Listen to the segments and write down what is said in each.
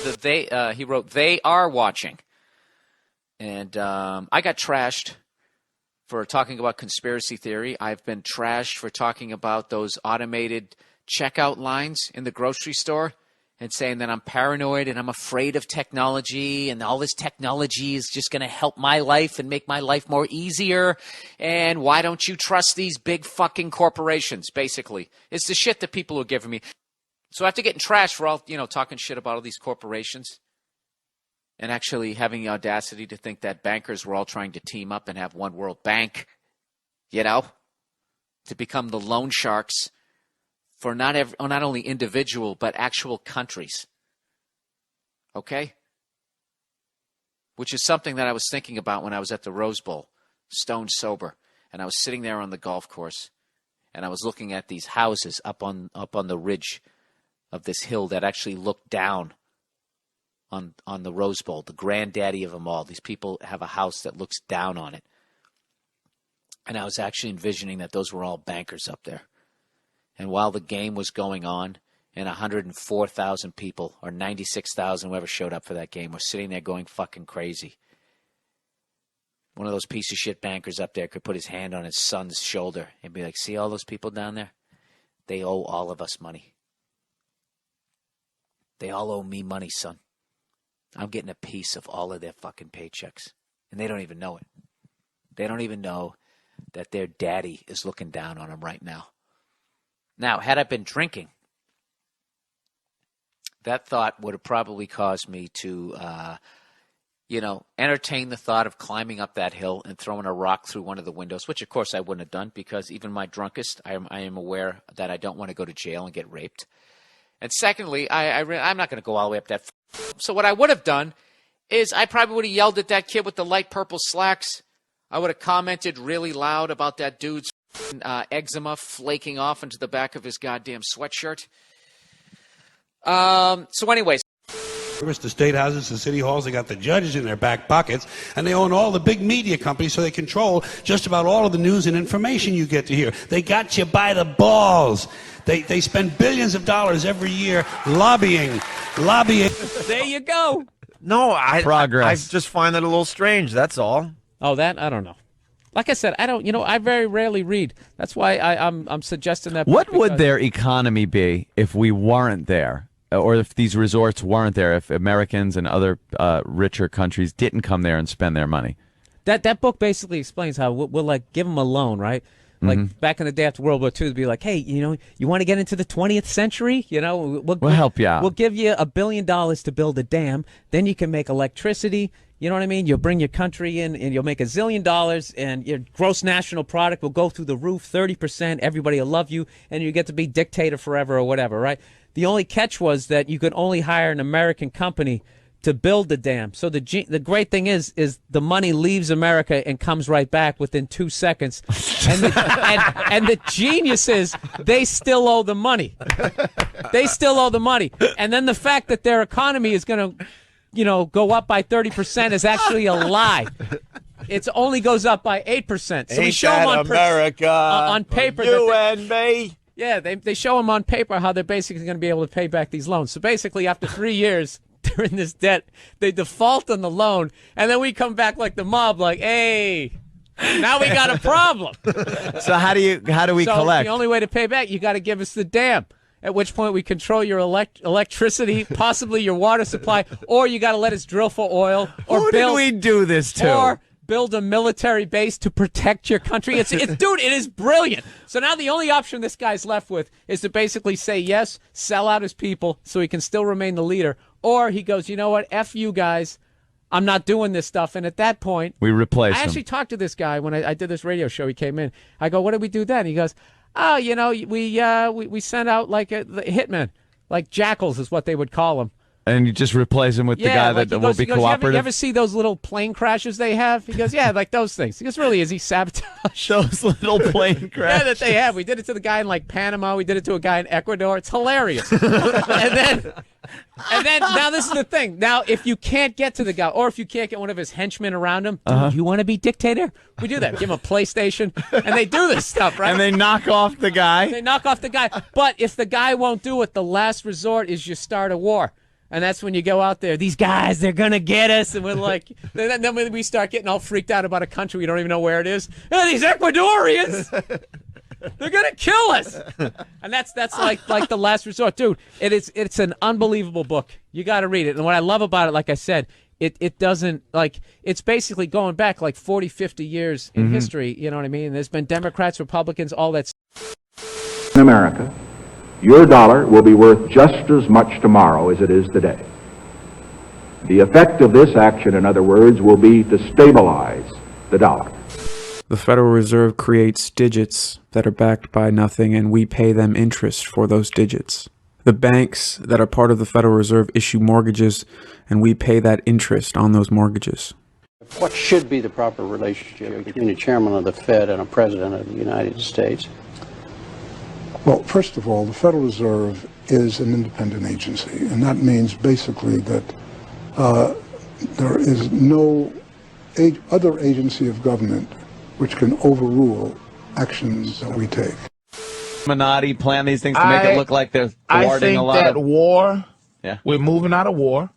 he wrote, "They are watching." And I got trashed for talking about conspiracy theory. I've been trashed for talking about those automated checkout lines in the grocery store and saying that I'm paranoid and I'm afraid of technology and all this technology is just going to help my life and make my life more easier. And why don't you trust these big fucking corporations, basically. It's the shit that people are giving me. So after getting trashed for all, talking shit about all these corporations and actually having the audacity to think that bankers were all trying to team up and have one world bank, to become the loan sharks for not only individual, but actual countries. Okay? Which is something that I was thinking about when I was at the Rose Bowl, stone sober. And I was sitting there on the golf course, and I was looking at these houses up on the ridge of this hill that actually looked down on the Rose Bowl, the granddaddy of them all. These people have a house that looks down on it. And I was actually envisioning that those were all bankers up there. And while the game was going on, and 104,000 people, or 96,000, whoever showed up for that game, were sitting there going fucking crazy. One of those piece of shit bankers up there could put his hand on his son's shoulder and be like, see all those people down there? They owe all of us money. They all owe me money, son. I'm getting a piece of all of their fucking paychecks. And they don't even know it. They don't even know that their daddy is looking down on them right now. Now, had I been drinking, that thought would have probably caused me to, entertain the thought of climbing up that hill and throwing a rock through one of the windows, which, of course, I wouldn't have done because even my drunkest, I am aware that I don't want to go to jail and get raped. And secondly, I'm not going to go all the way up that. So what I would have done is I probably would have yelled at that kid with the light purple slacks. I would have commented really loud about that dude's eczema flaking off into the back of his goddamn sweatshirt. So anyways. The state houses, the city halls, they got the judges in their back pockets, and they own all the big media companies, so they control just about all of the news and information you get to hear. They got you by the balls. They spend billions of dollars every year lobbying. There you go. No, I Progress. I just find that a little strange, that's all. Oh, that? I don't know. Like I said, I don't. I very rarely read. That's why I'm suggesting that. What would their economy be if we weren't there, or if these resorts weren't there? If Americans and other richer countries didn't come there and spend their money? That book basically explains how we'll like give them a loan, right? Like back in the day after World War II, to be like, hey, you want to get into the 20th century? We'll help you out. We'll give you $1 billion to build a dam. Then you can make electricity. You know what I mean? You'll bring your country in, and you'll make $1 zillion, and your gross national product will go through the roof, 30%. Everybody will love you, and you get to be dictator forever or whatever, right? The only catch was that you could only hire an American company to build the dam. So the great thing is the money leaves America and comes right back within 2 seconds. And the genius is they still owe the money. They still owe the money. And then the fact that their economy is going to go up by 30% is actually a lie. It only goes up by 8%. So we show them on America on paper. You and me. Yeah, they show them on paper how they're basically going to be able to pay back these loans. So basically, after 3 years, they're in this debt. They default on the loan, and then we come back like the mob, like, hey, now we got a problem. So how do we collect? The only way to pay back, you got to give us the dam. At which point we control your electricity, possibly your water supply, or you got to let us drill for oil, or Who did we do this to? Or build a military base to protect your country. Dude, it is brilliant. So now the only option this guy's left with is to basically say yes, sell out his people so he can still remain the leader, or he goes, you know what, F you guys, I'm not doing this stuff. And at that point, we replace him. I actually talked to this guy when I did this radio show. He came in. I go, what did we do then? He goes, oh, we sent out like the hitmen, like jackals is what they would call them. And you just replace him with the guy that will be cooperative? You ever see those little plane crashes they have? He goes, yeah, like those things. He goes, really, is he sabotage? Those little plane crashes? Yeah, that they have. We did it to the guy in like Panama. We did it to a guy in Ecuador. It's hilarious. and then now this is the thing. Now, if you can't get to the guy, or if you can't get one of his henchmen around him, do you want to be dictator? We do that. Give him a PlayStation, and they do this stuff, right? And they knock off the guy. They knock off the guy. But if the guy won't do it, the last resort is you start a war. And that's when you go out there, these guys, they're going to get us. And we're like, then when we start getting all freaked out about a country we don't even know where it is. Oh, these Ecuadorians, they're going to kill us. And that's like the last resort. Dude, it's an unbelievable book. You got to read it. And what I love about it, like I said, it doesn't, like, it's basically going back like 40, 50 years in history. You know what I mean? There's been Democrats, Republicans, all that. In America, your dollar will be worth just as much tomorrow as it is today. The effect of this action, in other words, will be to stabilize the dollar. The Federal Reserve creates digits that are backed by nothing, and we pay them interest for those digits. The banks that are part of the Federal Reserve issue mortgages, and we pay that interest on those mortgages. What should be the proper relationship between a chairman of the Fed and a president of the United States? Well, first of all, the Federal Reserve is an independent agency, and that means basically that there is no other agency of government which can overrule actions that we take. Illuminati plan these things to make it look like they're thwarting a lot. I think that war, Yeah. we're moving out of war,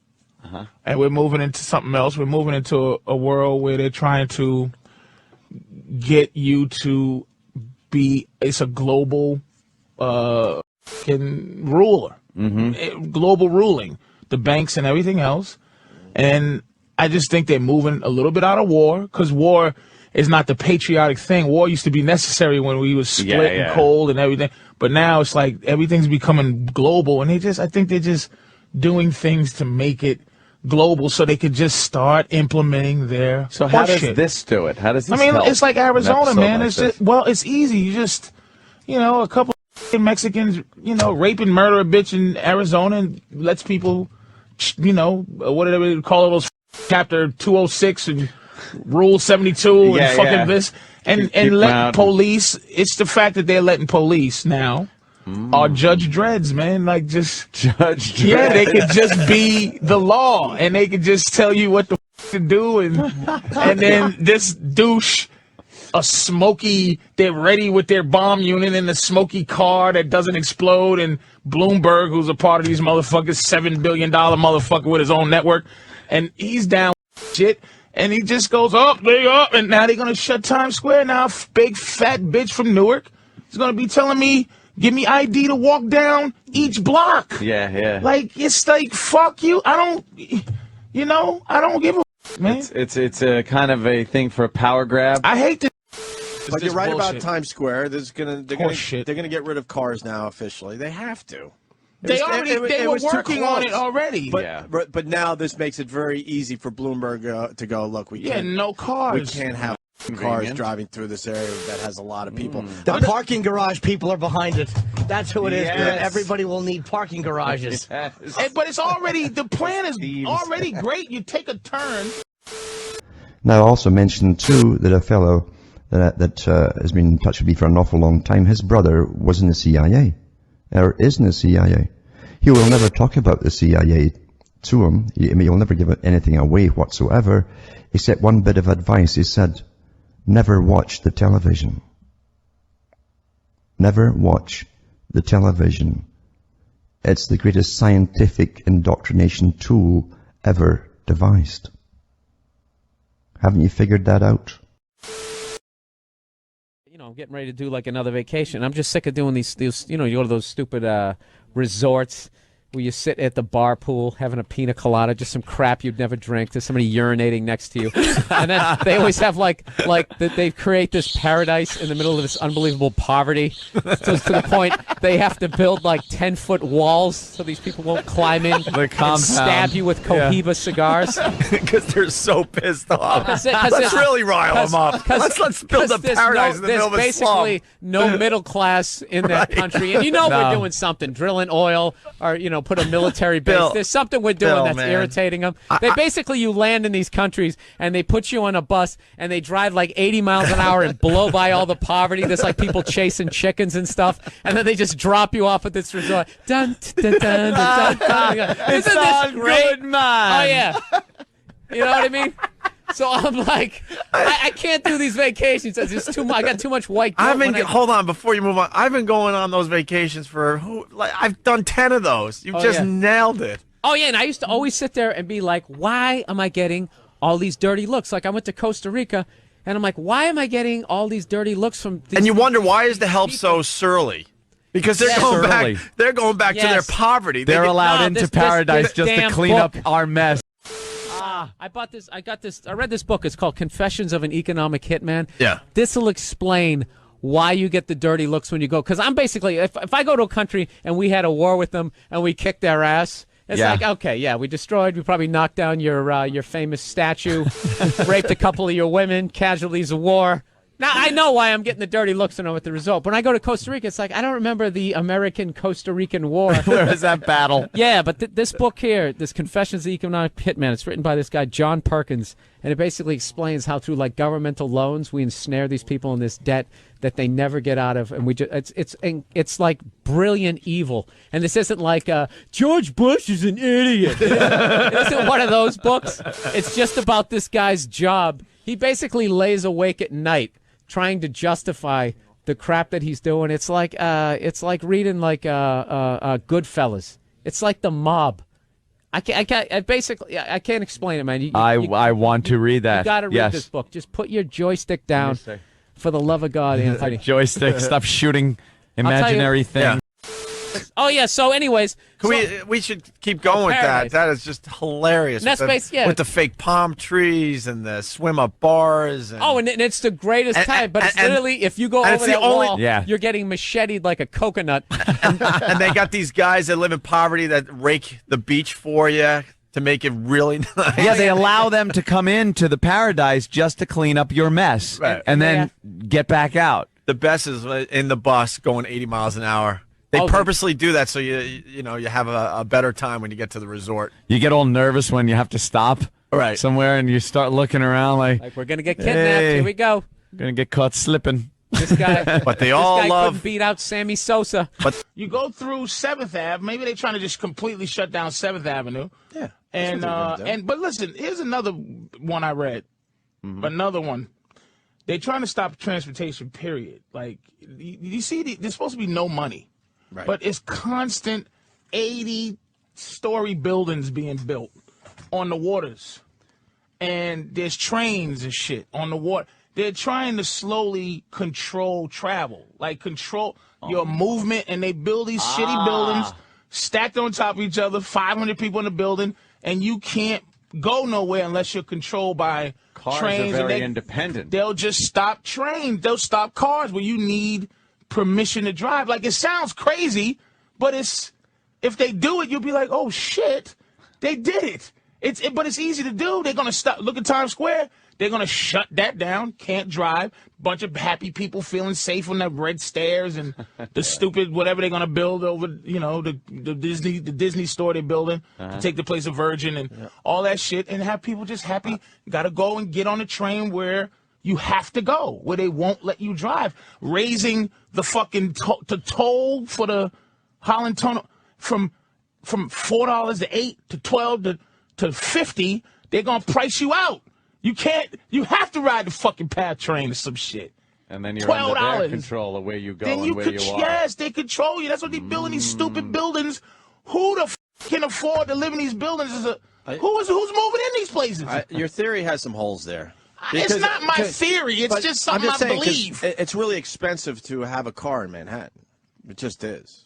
and we're moving into something else. We're moving into a world where they're trying to get you to be, it's a global ruler, global ruling, the banks and everything else. And I just think they're moving a little bit out of war, because war is not the patriotic thing. War used to be necessary when we was split and cold and everything. But now it's like everything's becoming global, and I think they're just doing things to make it global so they could just start implementing their So how does horseshit. this do it? How does this I mean, help it's like Arizona, an man. episode It's like just, well, it's easy. You just, a couple of Mexicans, rape and murder a bitch in Arizona and lets people, whatever they call it, those chapter 206 and rule 72 and fucking this, and let police. It's the fact that they're letting police now. Are Judge Dreads, man, like just Judge Dredd. Yeah, they could just be the law, and they could just tell you what the to do, and then this douche, they're ready with their bomb unit in the smoky car that doesn't explode, and Bloomberg, who's a part of these motherfuckers, $7 billion motherfucker with his own network, and he's down with shit, and he just goes up, and now they're gonna shut Times Square. Now, big fat bitch from Newark is gonna be telling me, give me ID to walk down each block. Yeah. Like, it's like, fuck you. I don't give a man. It's a kind of a thing for a power grab. I hate this. But you're right bullshit. about Times Square. They're gonna get rid of cars now officially. They have to. They were working on it already. But now this makes it very easy for Bloomberg to go, look, no cars. We can't have cars driving through this area that has a lot of people. The parking garage people are behind it. That's who it is. Yes. Everybody will need parking garages. But it's already, the plan is already great. You take a turn. Now, I also mentioned too that a fellow that has been in touch with me for an awful long time, his brother was in the CIA, or is in the CIA. He will never talk about the CIA to him. He'll never give anything away whatsoever, except one bit of advice. He said, never watch the television. Never watch the television. It's the greatest scientific indoctrination tool ever devised. Haven't you figured that out? I'm getting ready to do like another vacation. I'm just sick of doing these you go to those stupid resorts where you sit at the bar pool having a pina colada, just some crap you'd never drink. There's somebody urinating next to you. And then they always have they create this paradise in the middle of this unbelievable poverty. So to the point they have to build like 10-foot walls so these people won't climb in and stab you with Cohiba cigars. Because they're so pissed off. Let's really rile them up. Let's build a paradise in the middle of a slum. There's basically no middle class in that country. And we're doing something, drilling oil or, put a military base. There's something we're doing that's irritating them. You land in these countries and they put you on a bus and they drive like 80 miles an hour and blow by all the poverty. There's like people chasing chickens and stuff. And then they just drop you off at this resort. Dun, dun, dun, dun, dun, dun. Isn't this great? Man. Oh, yeah. You know what I mean? So I'm like, I can't do these vacations. It's just too much. I got too much white guilt. Hold on, before you move on. I've been going on those vacations I've done 10 of those. You just nailed it. Oh, yeah, and I used to always sit there and be like, why am I getting all these dirty looks? Like, I went to Costa Rica, and I'm like, why am I getting all these dirty looks from these And you wonder, why is the help so surly? Because they're going back to their poverty. They're allowed into paradise just to clean up our mess. I read this book. It's called Confessions of an Economic Hitman. Yeah. This will explain why you get the dirty looks when you go. Because I'm basically, if I go to a country and we had a war with them and we kicked their ass, it's like, okay, yeah, we probably knocked down your famous statue, raped a couple of your women, casualties of war. Now, I know why I'm getting the dirty looks and know what the result. But when I go to Costa Rica, it's like, I don't remember the American-Costa Rican War. Where was that battle? Yeah, but this book here, this Confessions of the Economic Hitman, it's written by this guy, John Perkins, and it basically explains how through, like, governmental loans, we ensnare these people in this debt that they never get out of, and it's like brilliant evil. And this isn't like, George Bush is an idiot. It isn't one of those books. It's just about this guy's job. He basically lays awake at night trying to justify the crap that he's doing. It's like reading like Goodfellas. It's like the mob. I can't explain it, man. I want to read that. You got to read this book. Just put your joystick down, for the love of God, Anthony. Joystick. Stop shooting imaginary things. Oh yeah. So, anyways, we should keep going with that. That is just hilarious. With the fake palm trees and the swim up bars. And, and it's the greatest time. But it's literally, if you go over that wall, you're getting macheted like a coconut. And they got these guys that live in poverty that rake the beach for you to make it really nice. Yeah, they allow them to come into the paradise just to clean up your mess, and then get back out. The best is in the bus going 80 miles an hour. They purposely do that so you have a better time when you get to the resort. You get all nervous when you have to stop somewhere and you start looking around like we're gonna get kidnapped. Here we go. Gonna get caught slipping. This guy, but they all couldn't beat out Sammy Sosa. But you go through 7th Ave. Maybe they're trying to just completely shut down 7th Avenue. Yeah. But listen, here's another one I read. Another one. They're trying to stop transportation. Period. Like you see, there's supposed to be no money. Right. But it's constant 80-story buildings being built on the waters. And there's trains and shit on the water. They're trying to slowly control travel, like control your movement. And they build these shitty buildings stacked on top of each other, 500 people in the building, and you can't go nowhere unless you're controlled by cars trains. Are very independent. They'll just stop trains. They'll stop cars where you need permission to drive. Like, it sounds crazy, but if they do it, you'll be like, oh shit, they did it. But it's easy to do. They're gonna stop. Look at Times Square. They're gonna shut that down. Can't drive. Bunch of happy people feeling safe on the red stairs and the stupid whatever they're gonna build over, the Disney store they're building to take the place of Virgin and all that shit, and have people just happy. Gotta go and get on a train where you have to go, where they won't let you drive. Raising the fucking toll for the Holland Tunnel from $4 to $8 to $12 to $50. They're gonna price you out. You can't. You have to ride the fucking PATH train or some shit. And then you're under their control of where you go and where you are. Yes, they control you. That's what they building these stupid buildings. Who the f can afford to live in these buildings? Who's moving in these places? Your theory has some holes there. It's not my theory. It's just something I believe. It's really expensive to have a car in Manhattan. It just is.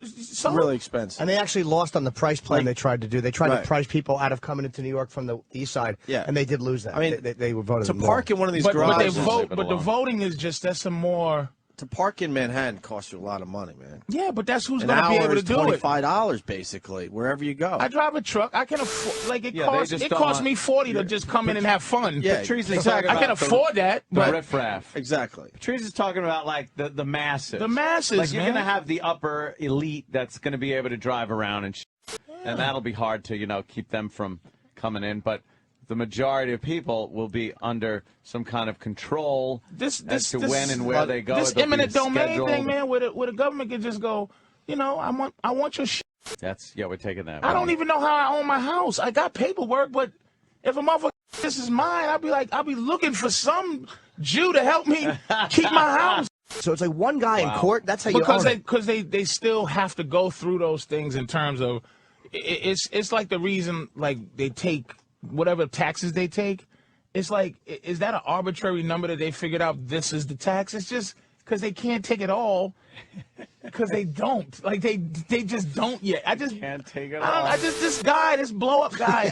It's really expensive. And they actually lost on the price plan they tried to do. They tried to price people out of coming into New York from the east side, and they did lose that. I mean, they were voted to park in one of these garages. But the voting is just, that's some more. To park in Manhattan costs you a lot of money, man. Yeah, but that's who's going to be able to do it. $25 basically, wherever you go. I drive a truck. I can afford. Like it costs me $40 to just come in and have fun. Yeah, Patrice is I can afford that. But riffraff. Exactly. Patrice is talking about like the masses. The masses. Like you're going to have the upper elite that's going to be able to drive around and that'll be hard to keep them from coming in, but. The majority of people will be under some kind of control as to when and where they go. This eminent domain thing, man, where the government can just go, I want your shit. We're taking that. I don't even know how I own my house. I got paperwork, but if a motherfucker, this is mine, I'll be looking for some Jew to help me keep my house. So it's like one guy in court. That's how you own it. Because they still have to go through those things in terms of. it's like the reason like they take whatever taxes they take. It's like, is that an arbitrary number that they figured out this is the tax? It's just because they can't take it all. Because they don't. Like, they just don't yet. I just can't take it all. This blow up guy,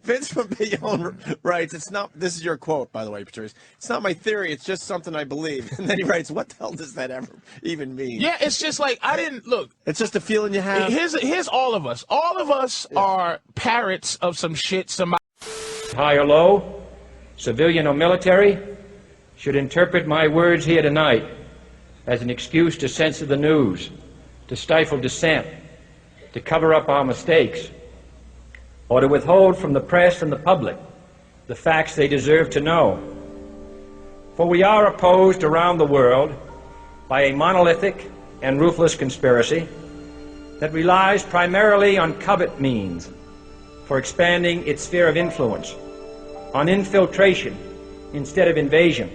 Vince from Billium writes, it's not, this is your quote, by the way, Patrice. It's not my theory, it's just something I believe. And then he writes, what the hell does that ever even mean? Yeah, it's just like, look. It's just a feeling you have. Here's all of us. All of us are parrots of some shit somebody. High or low, civilian or military, should interpret my words here tonight as an excuse to censor the news, to stifle dissent, to cover up our mistakes, or to withhold from the press and the public the facts they deserve to know. For we are opposed around the world by a monolithic and ruthless conspiracy that relies primarily on covert means for expanding its sphere of influence, on infiltration instead of invasion,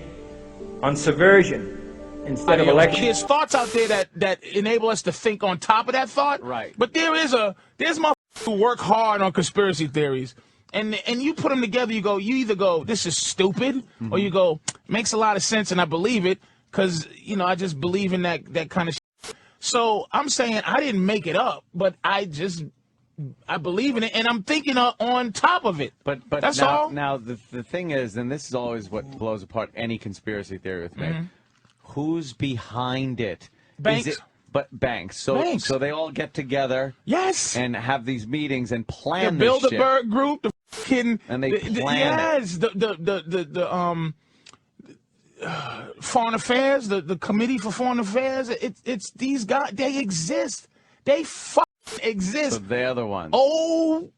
on subversion instead of election. There's thoughts out there that enable us to think on top of that thought. Right. But there's motherfuckers who work hard on conspiracy theories. And you put them together, you either go, this is stupid, or you go, makes a lot of sense and I believe it, because, I just believe in that kind of shit. So I'm saying I didn't make it up, but I believe in it, and I'm thinking on top of it. But that's now, all. Now the thing is, and this is always what blows apart any conspiracy theory with me. Who's behind it? Banks. Banks. Banks. So they all get together. Yes. And have these meetings and plan the this shit. Bilderberg group. And they plan it. The Foreign Affairs, the Committee for Foreign Affairs. It's these guys. They exist. They exist. So they're the ones. Old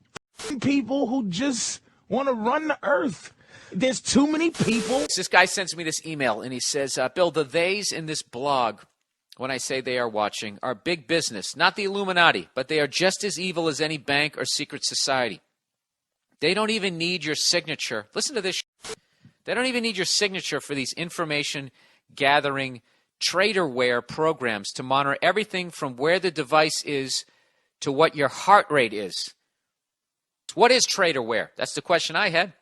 people who just want to run the earth. There's too many people. This guy sends me this email, and he says, Bill, the theys in this blog, when I say they are watching, are big business, not the Illuminati, but they are just as evil as any bank or secret society. They don't even need your signature. Listen to this. They don't even need your signature for these information-gathering traderware programs to monitor everything from where the device is to what your heart rate is. What is traderware? That's the question I had.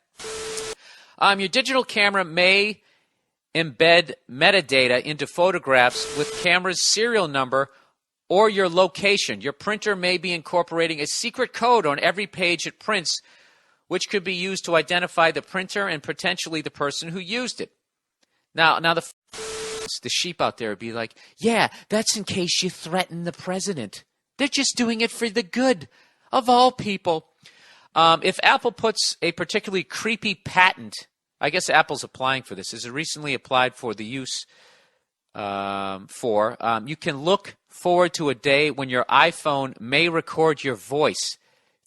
Your digital camera may embed metadata into photographs with camera's serial number or your location. Your printer may be incorporating a secret code on every page it prints, which could be used to identify the printer and potentially the person who used it. Now the sheep out there would be like, yeah, that's in case you threaten the president. They're just doing it for the good of all people. If Apple puts a particularly creepy patent, I guess Apple's applying for this. Is it recently applied for the use you can look forward to a day when your iPhone may record your voice,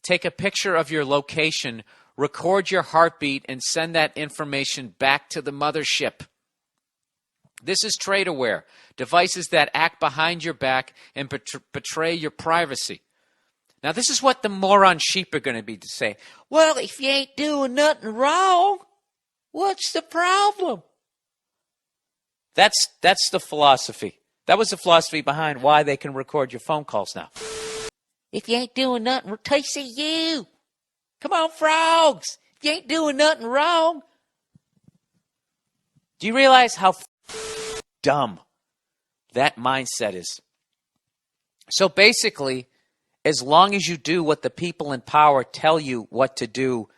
take a picture of your location, record your heartbeat, and send that information back to the mothership. This is traderware, devices that act behind your back and betray your privacy. Now, this is what the moron sheep are going to be to say. Well, if you ain't doing nothing wrong, what's the problem? That's the philosophy. That was the philosophy behind why they can record your phone calls now. If you ain't doing nothing, taste of you. Come on, frogs. If you ain't doing nothing wrong. Do you realize how dumb that mindset is? So basically, as long as you do what the people in power tell you what to do,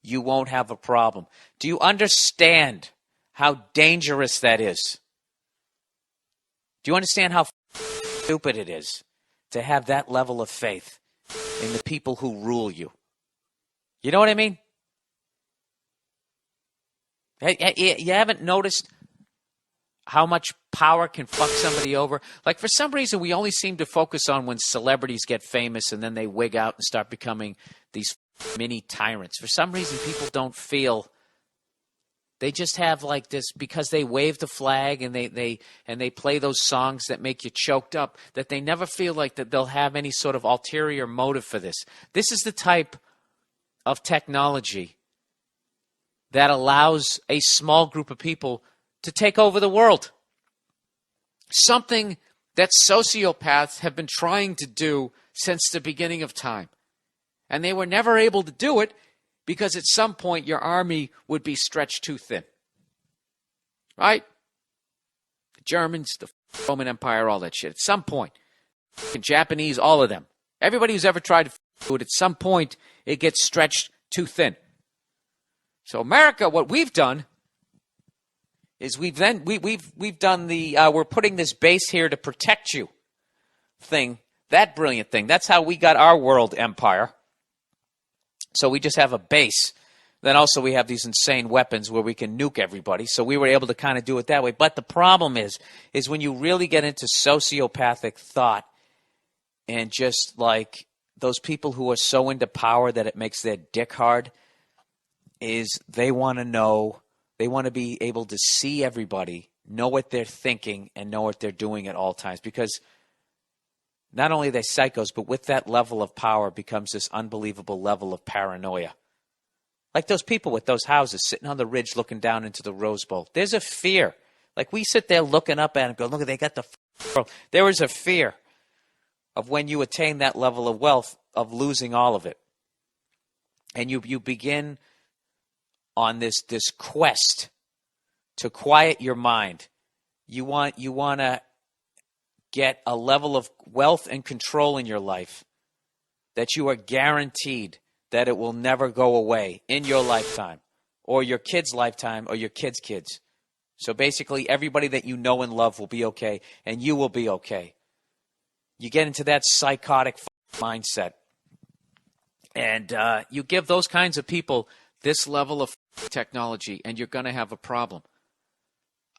you won't have a problem. Do you understand how dangerous that is? Do you understand how stupid it is to have that level of faith in the people who rule you? You know what I mean? You haven't noticed how much power can fuck somebody over? Like, for some reason, we only seem to focus on when celebrities get famous and then they wig out and start becoming these mini tyrants. For some reason, people don't feel they just have like this because they wave the flag and they play those songs that make you choked up, that they never feel like that they'll have any sort of ulterior motive for this. This is the type of technology that allows a small group of people to take over the world. Something that sociopaths have been trying to do since the beginning of time. And they were never able to do it because at some point your army would be stretched too thin. Right? The Germans, the Roman Empire, all that shit. At some point, the Japanese, all of them. Everybody who's ever tried to do it, at some point, it gets stretched too thin. So America, what we've done is we've done the we're putting this base here to protect you thing, that brilliant thing. That's how we got our world empire. So we just have a base. Then also we have these insane weapons where we can nuke everybody. So we were able to kind of do it that way. But the problem is when you really get into sociopathic thought and just like those people who are so into power that it makes their dick hard, is they want to know, they want to be able to see everybody, know what they're thinking, and know what they're doing at all times. Because not only are they psychos, but with that level of power becomes this unbelievable level of paranoia. Like those people with those houses sitting on the ridge looking down into the Rose Bowl. There's a fear. Like we sit there looking up at them, go, look, they got the world. There is a fear of when you attain that level of wealth of losing all of it. And you begin on this quest to quiet your mind. You want to get a level of wealth and control in your life that you are guaranteed that it will never go away in your lifetime or your kid's lifetime or your kid's kids. So basically everybody that you know and love will be okay and you will be okay. You get into that psychotic mindset and you give those kinds of people this level of technology and you're going to have a problem.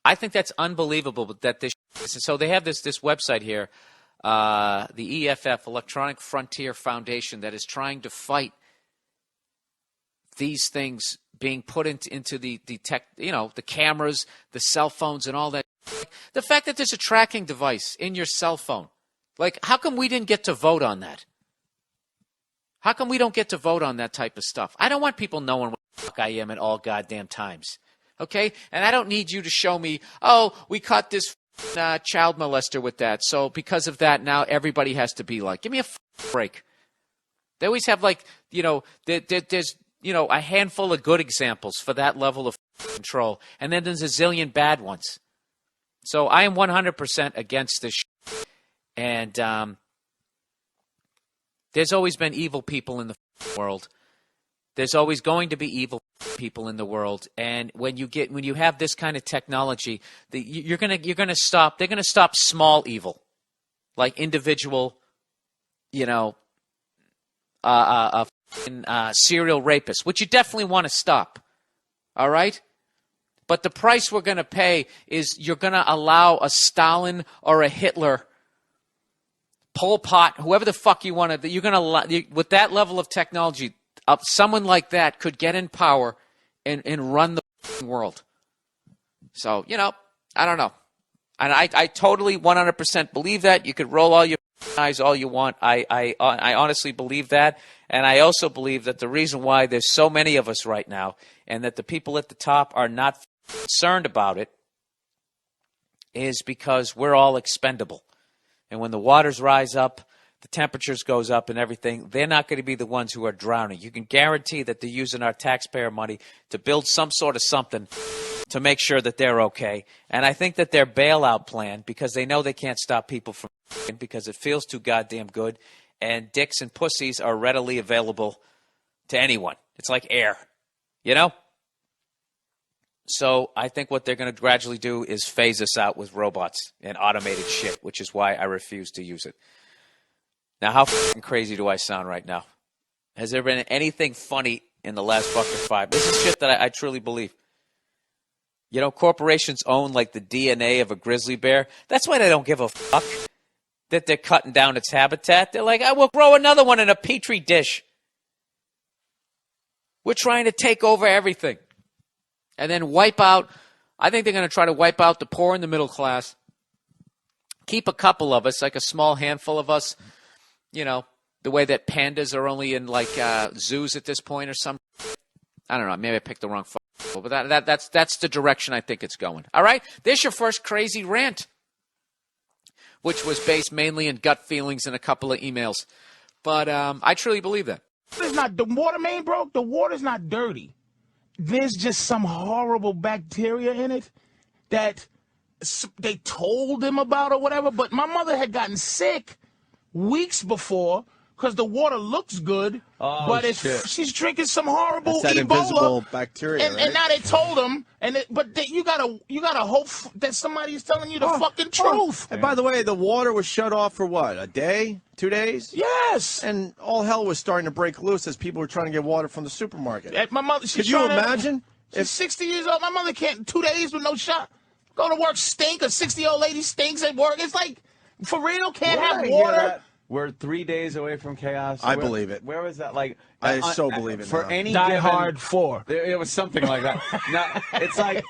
I think that's unbelievable that this. So they have this website here, the EFF, Electronic Frontier Foundation, that is trying to fight these things being put into the tech, the cameras, the cell phones, and all that. The fact that there's a tracking device in your cell phone, like, how come we didn't get to vote on that? How come we don't get to vote on that type of stuff? I don't want people knowing what the fuck I am at all goddamn times. Okay? And I don't need you to show me, oh, we caught this child molester with that. So because of that, now everybody has to be like, give me a break. They always have like, there's, a handful of good examples for that level of control. And then there's a zillion bad ones. So I am 100% against this shit. And there's always been evil people in the world. There's always going to be evil people in the world. And when you have this kind of technology, you're gonna stop. They're gonna stop small evil, like individual, serial rapists, which you definitely want to stop. All right. But the price we're going to pay is you're going to allow a Stalin or a Hitler, Pol Pot, whoever the fuck you want to, you're going to allow, with that level of technology, someone like that could get in power and run the world. So, I don't know. And I totally 100% believe that. You could roll all your eyes all you want. I honestly believe that. And I also believe that the reason why there's so many of us right now and that the people at the top are not concerned about it is because we're all expendable. And when the waters rise up, the temperatures goes up and everything, they're not going to be the ones who are drowning. You can guarantee that they're using our taxpayer money to build some sort of something to make sure that they're okay. And I think that their bailout plan, because they know they can't stop people from because it feels too goddamn good, and dicks and pussies are readily available to anyone. It's like air, So I think what they're going to gradually do is phase us out with robots and automated shit, which is why I refuse to use it. Now, how fucking crazy do I sound right now? Has there been anything funny in the last fucking 5? This is shit that I truly believe. Corporations own like the DNA of a grizzly bear. That's why they don't give a fuck that they're cutting down its habitat. They're like, I will grow another one in a petri dish. We're trying to take over everything. And then wipe out, I think they're going to try to wipe out the poor and the middle class. Keep a couple of us, like a small handful of us, the way that pandas are only in like zoos at this point or something. I don't know, maybe I picked the wrong but that's the direction I think it's going. All right, there's your first crazy rant, which was based mainly in gut feelings and a couple of emails. But I truly believe that. It's not the water main broke. The water's not dirty. There's just some horrible bacteria in it that they told them about or whatever. But my mother had gotten sick weeks before because the water looks good, but she's drinking some horrible Ebola invisible bacteria, and now they told them, you gotta hope that somebody is telling you the fucking truth. And by the way, the water was shut off for what, a day, 2 days? Yes. And all hell was starting to break loose as people were trying to get water from the supermarket. My mother, could you imagine? She's 60 years old. My mother can't 2 days with no shot. Go to work stink. A 60-year-old lady stinks at work. It's like, for real, can't have water. We're 3 days away from chaos. I believe it. Where was that? Like, I so believe it. For now. any Die given, Hard 4. It was something like that. No, it's like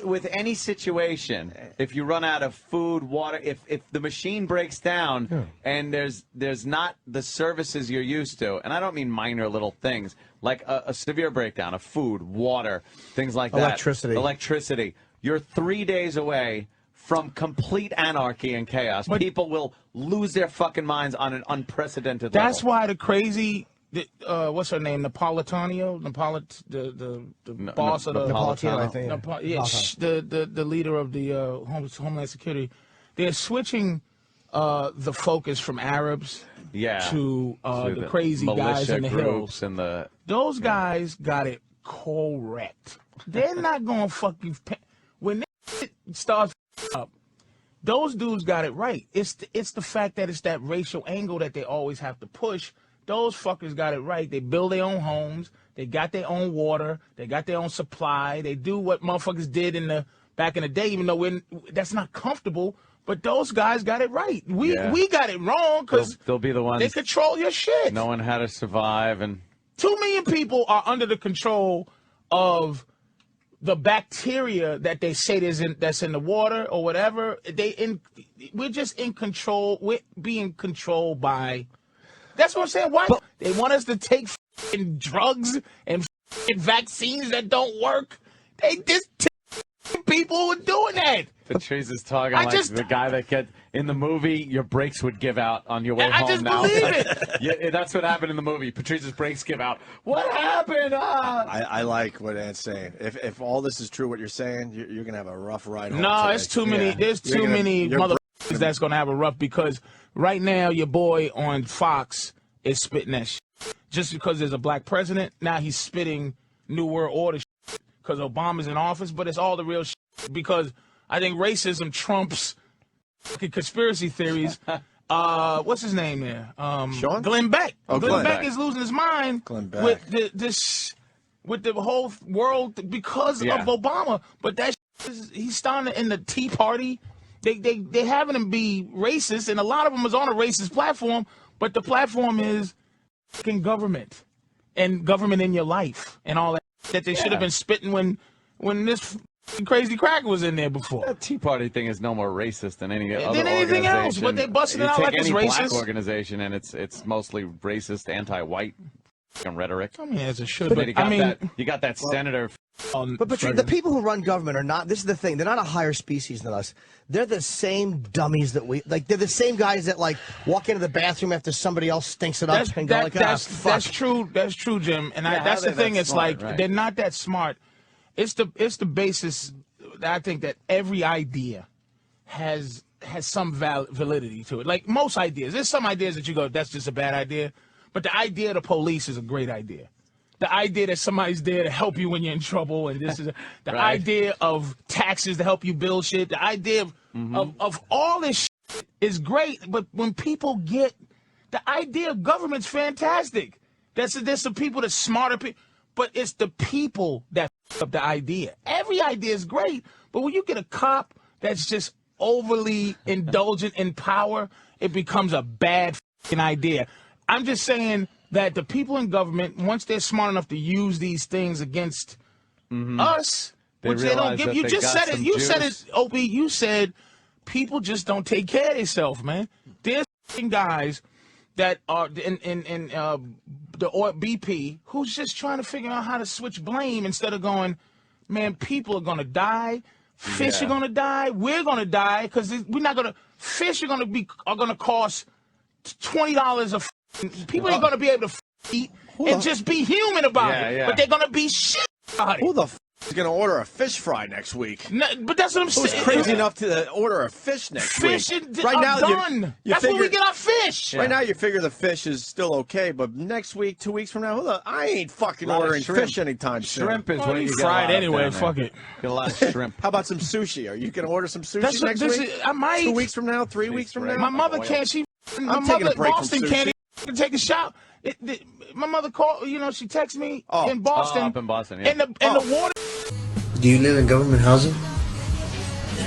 with any situation, if you run out of food, water, if the machine breaks down and there's not the services you're used to, and I don't mean minor little things like a severe breakdown of food, water, things like that. Electricity. You're 3 days away from complete anarchy and chaos. But people will lose their fucking minds on an unprecedented level. That's why the crazy, what's her name, Napolitano, the boss of the Napolitano, I think. The leader of the Homeland Security. They're switching the focus from Arabs to the crazy guys in the hills. And those guys got it correct. They're not gonna fucking when they starts up. Those dudes got it right. It's the fact that it's that racial angle that they always have to push. Those fuckers got it right. They build their own homes. They got their own water. They got their own supply. They do what motherfuckers did back in the day, even though that's not comfortable. But those guys got it right. We got it wrong because they'll be the ones. They control your shit. Knowing how to survive 2 million people are under the control of the bacteria that they say that's in the water or whatever. We're just in control. We're being controlled by. That's what I'm saying. Why they want us to take drugs and vaccines that don't work? They just people who are doing that. Patrice is talking the guy that in the movie, your brakes would give out on your way home. I just believe it. That's what happened in the movie. Patrice's brakes give out. What happened? I like what Ant's saying. If all this is true, what you're saying, you're going to have a rough ride home. No, it's too many. There's too many motherfuckers that's going to have a rough because right now your boy on Fox is spitting that shit. Just because there's a black president, now he's spitting New World Order shit because Obama's in office, but it's all the real shit because I think racism trumps conspiracy theories. What's his name there? Sean? Glenn Beck. Oh, Glenn Beck is losing his mind with the whole world because of Obama. But he's starting in the Tea Party. They having him be racist, and a lot of them is on a racist platform. But the platform is fucking government and government in your life and all that they should have been spitting when this crazy cracker was in there before. That Tea Party thing is no more racist than any other anything else, but they busted it out like it's racist. Black organization, and it's mostly racist, anti-white rhetoric. I mean, as it should be. You got that senator. But the people who run government are not. This is the thing. They're not a higher species than us. They're the same dummies that we like. They're the same guys that like walk into the bathroom after somebody else stinks it up and go like, fuck. That's true. That's true, Jim. And that's the thing. It's smart, like they're not that smart. It's the basis that I think that every idea has some validity to it. Like most ideas, there's some ideas that you go, that's just a bad idea. But the idea of the police is a great idea. The idea that somebody's there to help you when you're in trouble, and this is the idea of taxes to help you build shit. The idea of all this shit is great. But when people get the idea of government's fantastic. There's some people that smarter people, but it's the people that up the idea. Every idea is great, but when you get a cop that's just overly indulgent in power, it becomes a bad idea. I'm just saying that the people in government, once they're smart enough to use these things against us, which they don't give, you just said it. You said it, Opie. You said people just don't take care of themselves, man. There's guys that are in the BP who's just trying to figure out how to switch blame instead of going, man, people are gonna die, fish are gonna die, we're gonna die because we're not gonna. Fish are gonna cost $20 People ain't gonna be able to eat and just be human about it. But they're gonna be shit about it. Who the is going to order a fish fry next week? No, but that's what I'm saying. Who's crazy enough to order a fish next week? Fish right now, done. That's where we get our fish. Right now, you figure the fish is still okay, but next week, 2 weeks from now, I ain't fucking ordering fish anytime soon. Shrimp is what you fried anyway. Fuck it. Get a lot of shrimp. How about some sushi? Are you going to order some sushi next week? I might. 2 weeks from now, 3 weeks from now. My mother can't. My mother in Boston can't even take a shower. My mother called. She texted me in Boston. Up in Boston, yeah. And the water. Do you live in government housing?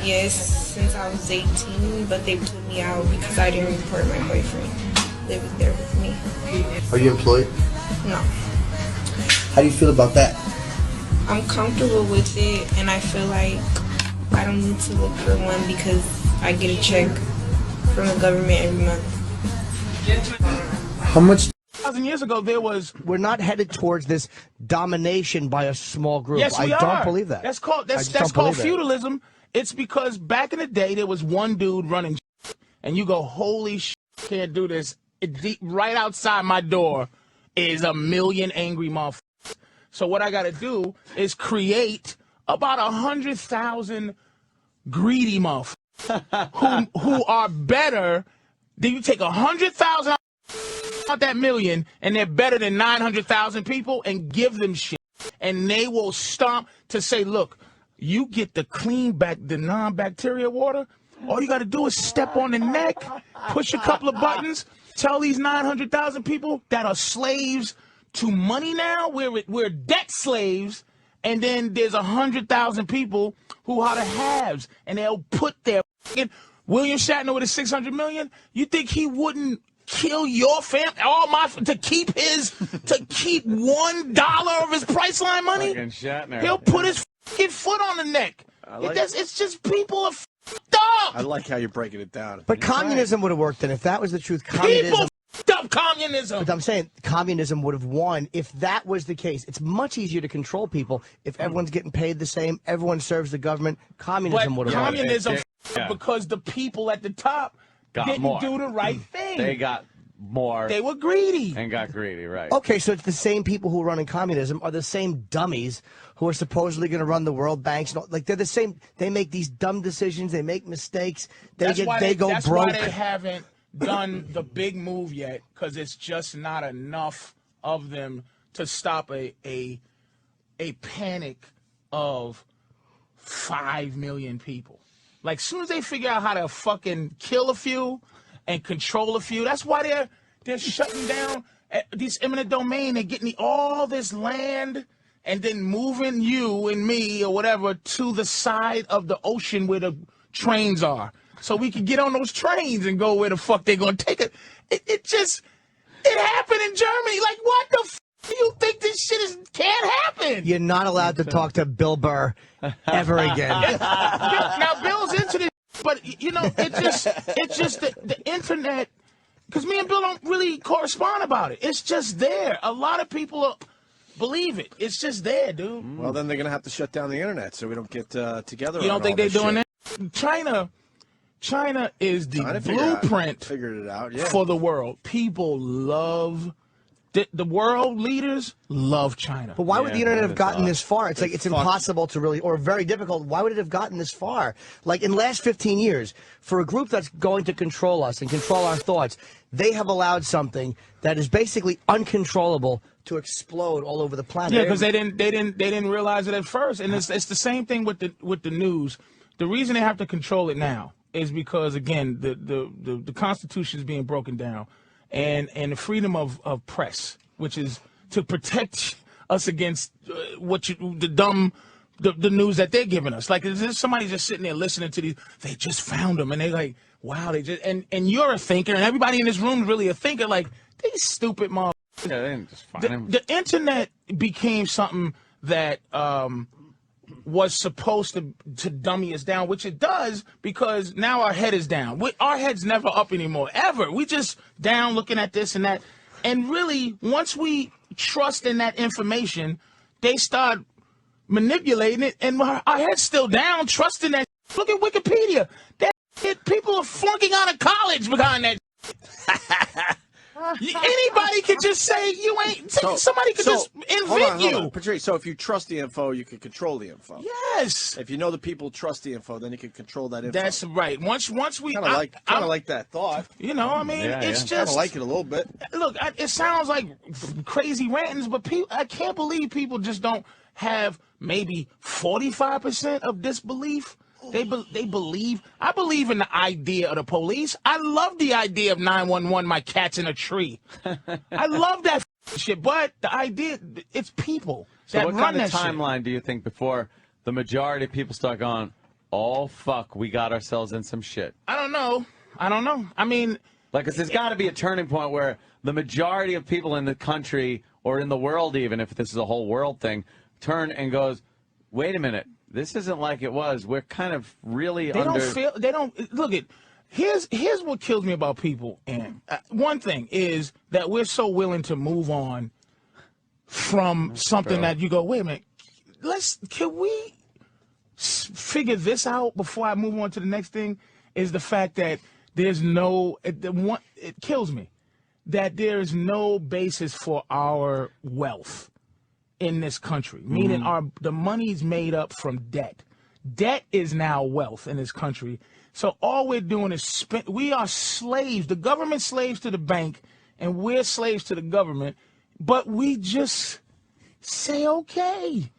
Yes, since I was 18, but they put me out because I didn't report my boyfriend. They was there with me. Are you employed? No. How do you feel about that? I'm comfortable with it, and I feel like I don't need to look for one because I get a check from the government every month. How much? 1,000 years ago, we're not headed towards this domination by a small group. Yes, we I are. Don't believe that. That's called feudalism. It's because back in the day, there was one dude running shit, and you go, holy shit, can't do this. Right outside my door is 1 million angry motherfuckers. So what I got to do is create about 100,000 greedy motherfuckers who are better. Then you take 100,000 out that million, and they're better than 900,000 people, and give them shit, and they will stomp to say, look, you get the the non-bacterial water. All you got to do is step on the neck, push a couple of buttons, tell these 900,000 people that are slaves to money now, we're debt slaves, and then there's 100,000 people who are the haves, and they'll put their William Shatner with his 600 million. You think he wouldn't kill your family, to keep $1 of his Priceline money? He'll put his foot on the neck. It's just people are f***ed up. I like how you're breaking it down. But communism would have worked then. If that was the truth, communism. People f***ed up communism. But I'm saying communism would have won if that was the case. It's much easier to control people if everyone's getting paid the same, everyone serves the government. Communism would have won. Communism because the people at the top didn't do the right thing. They got more. They were greedy. And got greedy, right. Okay, so it's the same people who are running communism are the same dummies who are supposedly going to run the world banks. Like, they're the same. They make these dumb decisions. They make mistakes. They go broke. That's why they haven't done the big move yet, because it's just not enough of them to stop a panic of 5 million people. Like, as soon as they figure out how to fucking kill a few and control a few, that's why they're shutting down this eminent domain. They're getting all this land and then moving you and me or whatever to the side of the ocean where the trains are, so we can get on those trains and go where the fuck they're gonna take it. It happened in Germany. Like, what the f*** do you think this shit can't happen? You're not allowed to talk to Bill Burr ever again. Now Bill's into this, but it's just the internet. Because me and Bill don't really correspond about it. It's just there. A lot of people believe it. It's just there, dude. Well, then they're going to have to shut down the internet so we don't get together. You don't think they're doing that? China is the blueprint for the world. People love the world leaders love China. But why would the internet have gotten this far? It's like it's impossible to really, or very difficult. Why would it have gotten this far? Like, in the last 15 years, for a group that's going to control us and control our thoughts, they have allowed something that is basically uncontrollable to explode all over the planet. Yeah, because they didn't realize it at first, and it's the same thing with the news. The reason they have to control it now is because, again, the Constitution is being broken down. And the freedom of press, which is to protect us against the news that they're giving us. Like, is somebody just sitting there listening to these? They just found them, and they're like, wow, they just and you're a thinker, and everybody in this room is really a thinker. Like, these stupid motherfuckers. Yeah, they didn't just find them. The internet became something that was supposed to dummy us down, which it does, because now our head is down. Our head's never up anymore, ever. We just down looking at this and that. And really, once we trust in that information, they start manipulating it, and our head's still down, trusting that. Look at Wikipedia. People are flunking out of college behind that. Anybody could just say you ain't. Somebody could just invent you. Patrice, so if you trust the info, you can control the info. Yes. If you know the people trust the info, then you can control that info. That's right. Once we kind of like that thought. You know, I mean, it's just kind of like it a little bit. Look, it sounds like crazy rantings, but I can't believe people just don't have maybe 45% of disbelief. They believe. I believe in the idea of the police. I love the idea of 911. My cat's in a tree. I love that shit. But the idea, it's people that what run kind of that timeline shit. do you think before the majority of people start going, "Oh fuck, we got ourselves in some shit"? I don't know. I mean, like, 'cause there's got to be a turning point where the majority of people in the country or in the world, even if this is a whole world thing, turn and goes, "Wait a minute. This isn't like it was. We're kind of really They don't look at. Here's what kills me about people. And one thing is that we're so willing to move on from something that you go, wait a minute, can we figure this out before I move on to the next thing? Is the fact that there's no, it kills me that there's no basis for our wealth in this country, meaning the money's made up from debt. Debt is now wealth in this country. So all we're doing is spend. We are slaves. The government's slaves to the bank, and we're slaves to the government. But we just say okay.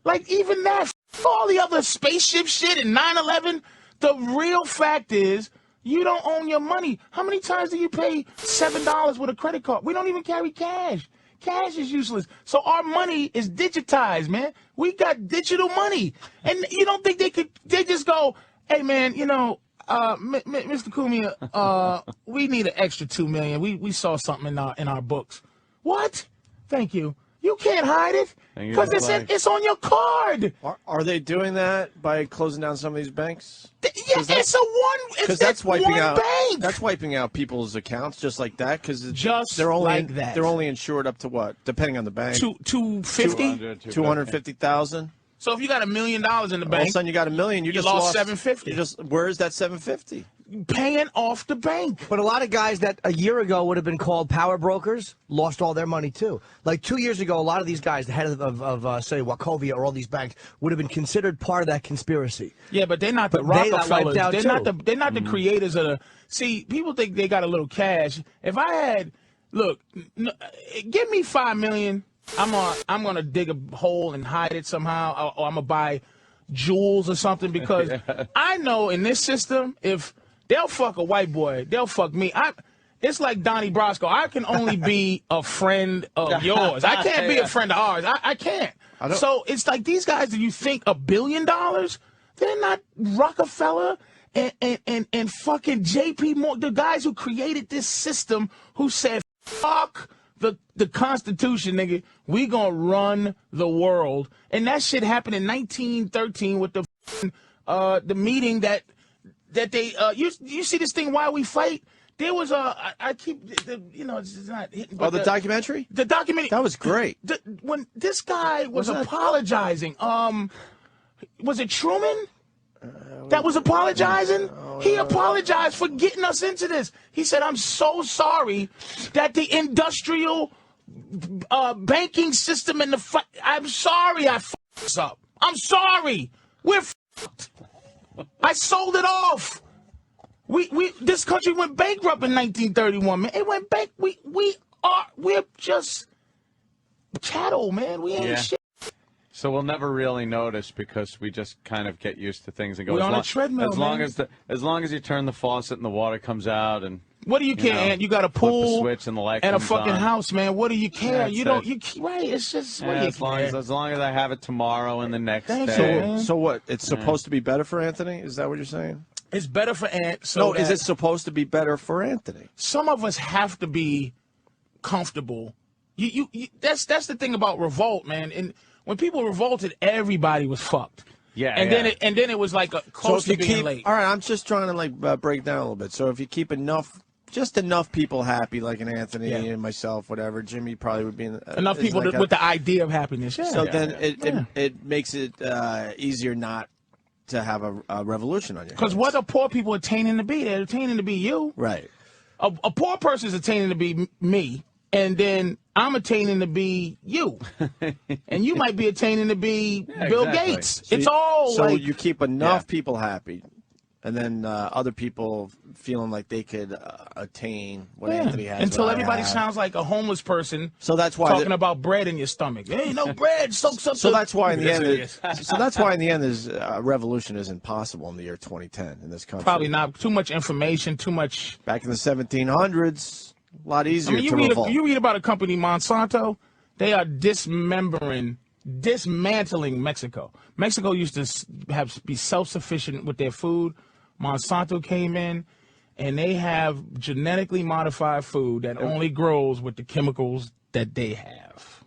Like even that, all the other spaceship shit and 9/11. The real fact is you don't own your money. How many times do you pay $7 with a credit card? We don't even carry cash. Cash is useless. So our money is digitized, man. We got digital money. And you don't think they just go, hey, man, you know, Mr. Cumia, we need an extra $2 million. We saw something in our books. What? Thank you. You can't hide it because it's on your card. Are they doing that by closing down some of these banks? Yeah, that's wiping out. Bank. That's wiping out people's accounts just like that because they're only insured up to what, depending on the bank. 250, 250,000. So if you got $1 million in the bank, all of a sudden you got $1 million. You just lost 750. Where's that 750? Paying off the bank. But a lot of guys that a year ago would have been called power brokers lost all their money too. Like 2 years ago, a lot of these guys, the head of say Wachovia or all these banks, would have been considered part of that conspiracy. Yeah, but they're not the Rockefellers. They're not the creators of the. See, people think they got a little cash. If I had, look, give me $5 million, I'm gonna dig a hole and hide it somehow, or I'm gonna buy jewels or something because I know in this system if they'll fuck a white boy, they'll fuck me. It's like Donnie Brasco. I can only be a friend of yours. I can't be a friend of ours. I can't. So it's like these guys that you think $1 billion, they're not Rockefeller and fucking J.P. Morgan, the guys who created this system who said, fuck the Constitution, nigga. We gonna run the world. And that shit happened in 1913 with the meeting that they you see this thing Why We Fight. There was it's not hitting. But the documentary. The documentary that was great. When this guy was apologizing, was it Truman that was apologizing? He apologized for getting us into this. He said, "I'm so sorry that the industrial banking system and I'm sorry I fucked this up. I'm sorry. We're fucked. I sold it off. This country went bankrupt in 1931, man. It went bank. We're just chattel, man. We ain't shit. So we'll never really notice because we just kind of get used to things and go. We're on a treadmill, as long as you turn the faucet and the water comes out and. What do you care, Ant? You got a pool the switch and the light and a comes fucking on. house, man. What do you care? That's Right? It's just what do you as long as I have it tomorrow and the next day. So what? It's supposed to be better for Anthony? Is that what you're saying? It's better for Ant. Is it supposed to be better for Anthony? Some of us have to be comfortable. That's the thing about revolt, man. And when people revolted, everybody was fucked. Yeah. Then it was like close to being late. All right, I'm just trying to break down a little bit. So if you keep just enough people happy, like an Anthony and myself, whatever, Jimmy probably would be enough people with the idea of happiness. Yeah. So then it makes it easier not to have a revolution on your hands. Because what are poor people attaining to be? They're attaining to be you. Right. A poor person is attaining to be me, and then I'm attaining to be you, and you might be attaining to be Bill Gates. So it's all so like you keep enough people happy, and then other people feeling like they could attain what Anthony has. Until what I everybody have. sounds like a homeless person. So that's why talking about bread in your stomach. There ain't no bread. So that's why in the end. So that's why in the end, is revolution isn't possible in the year 2010 in this country. Probably not. Too much information. Too much. Back in the 1700s, a lot easier to revolt. You read about a company, Monsanto. They are dismantling Mexico. Mexico used to be self-sufficient with their food. Monsanto came in, and they have genetically modified food that only grows with the chemicals that they have.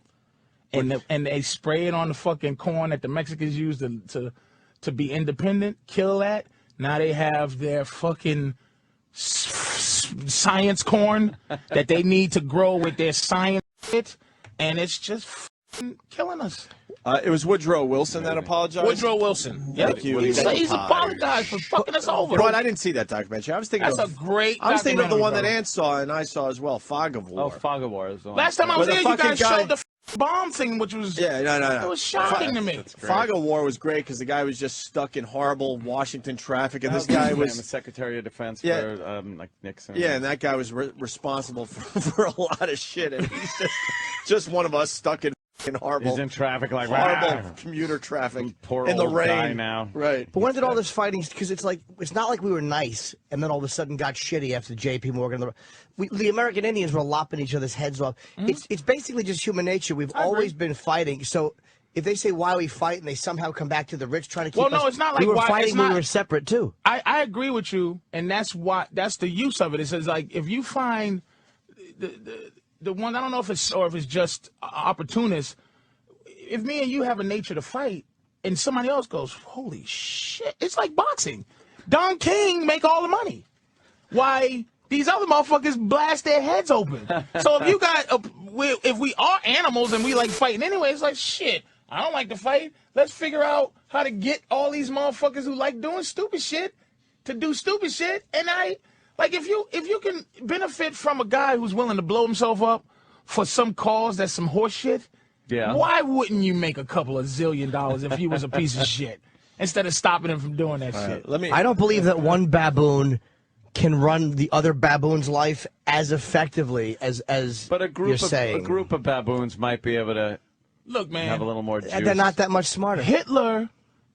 And they spray it on the fucking corn that the Mexicans use to be independent, kill that. Now they have their fucking science corn that they need to grow with their science shit, and it's just fucking killing us. It was Woodrow Wilson that apologized. Woodrow Wilson. Yeah, he's apologized for fucking us over. But I didn't see that documentary. I was thinking that's a great. I was thinking of the one that bro. Ant saw and I saw as well. Fog of War. Oh, Fog of War is the one. Last time I was Where there, you guys showed the bomb thing, which was no. It was shocking to me. Fog of War was great because the guy was just stuck in horrible Washington traffic, and this guy was the Secretary of Defense for like Nixon. Yeah, and that guy was responsible for a lot of shit, and he's just one of us stuck in horrible. He's in traffic like horrible commuter traffic poor in the old guy rain now. Right. But when did all this fighting? Because it's not like we were nice and then all of a sudden got shitty after J.P. Morgan. The American Indians were lopping each other's heads off. It's basically just human nature. We've always been fighting. So if they say why we fight and they somehow come back to the rich trying to keep us, it's not like we were why, fighting. We were separate too. I agree with you, and that's the use of it. It says like if you find the one, I don't know if it's just opportunist. If me and you have a nature to fight, and somebody else goes, holy shit, it's like boxing. Don King make all the money. Why these other motherfuckers blast their heads open? So if you got, if we are animals and we like fighting anyway, it's like shit. I don't like to fight. Let's figure out how to get all these motherfuckers who like doing stupid shit to do stupid shit. And if you can benefit from a guy who's willing to blow himself up for some cause that's some horse shit. Yeah. Why wouldn't you make a couple of zillion dollars if he was a piece of shit instead of stopping him from doing that shit? I don't believe that one baboon can run the other baboon's life as effectively as but you're saying. A group of baboons might be able to look, man, have a little more juice. They're not that much smarter. Hitler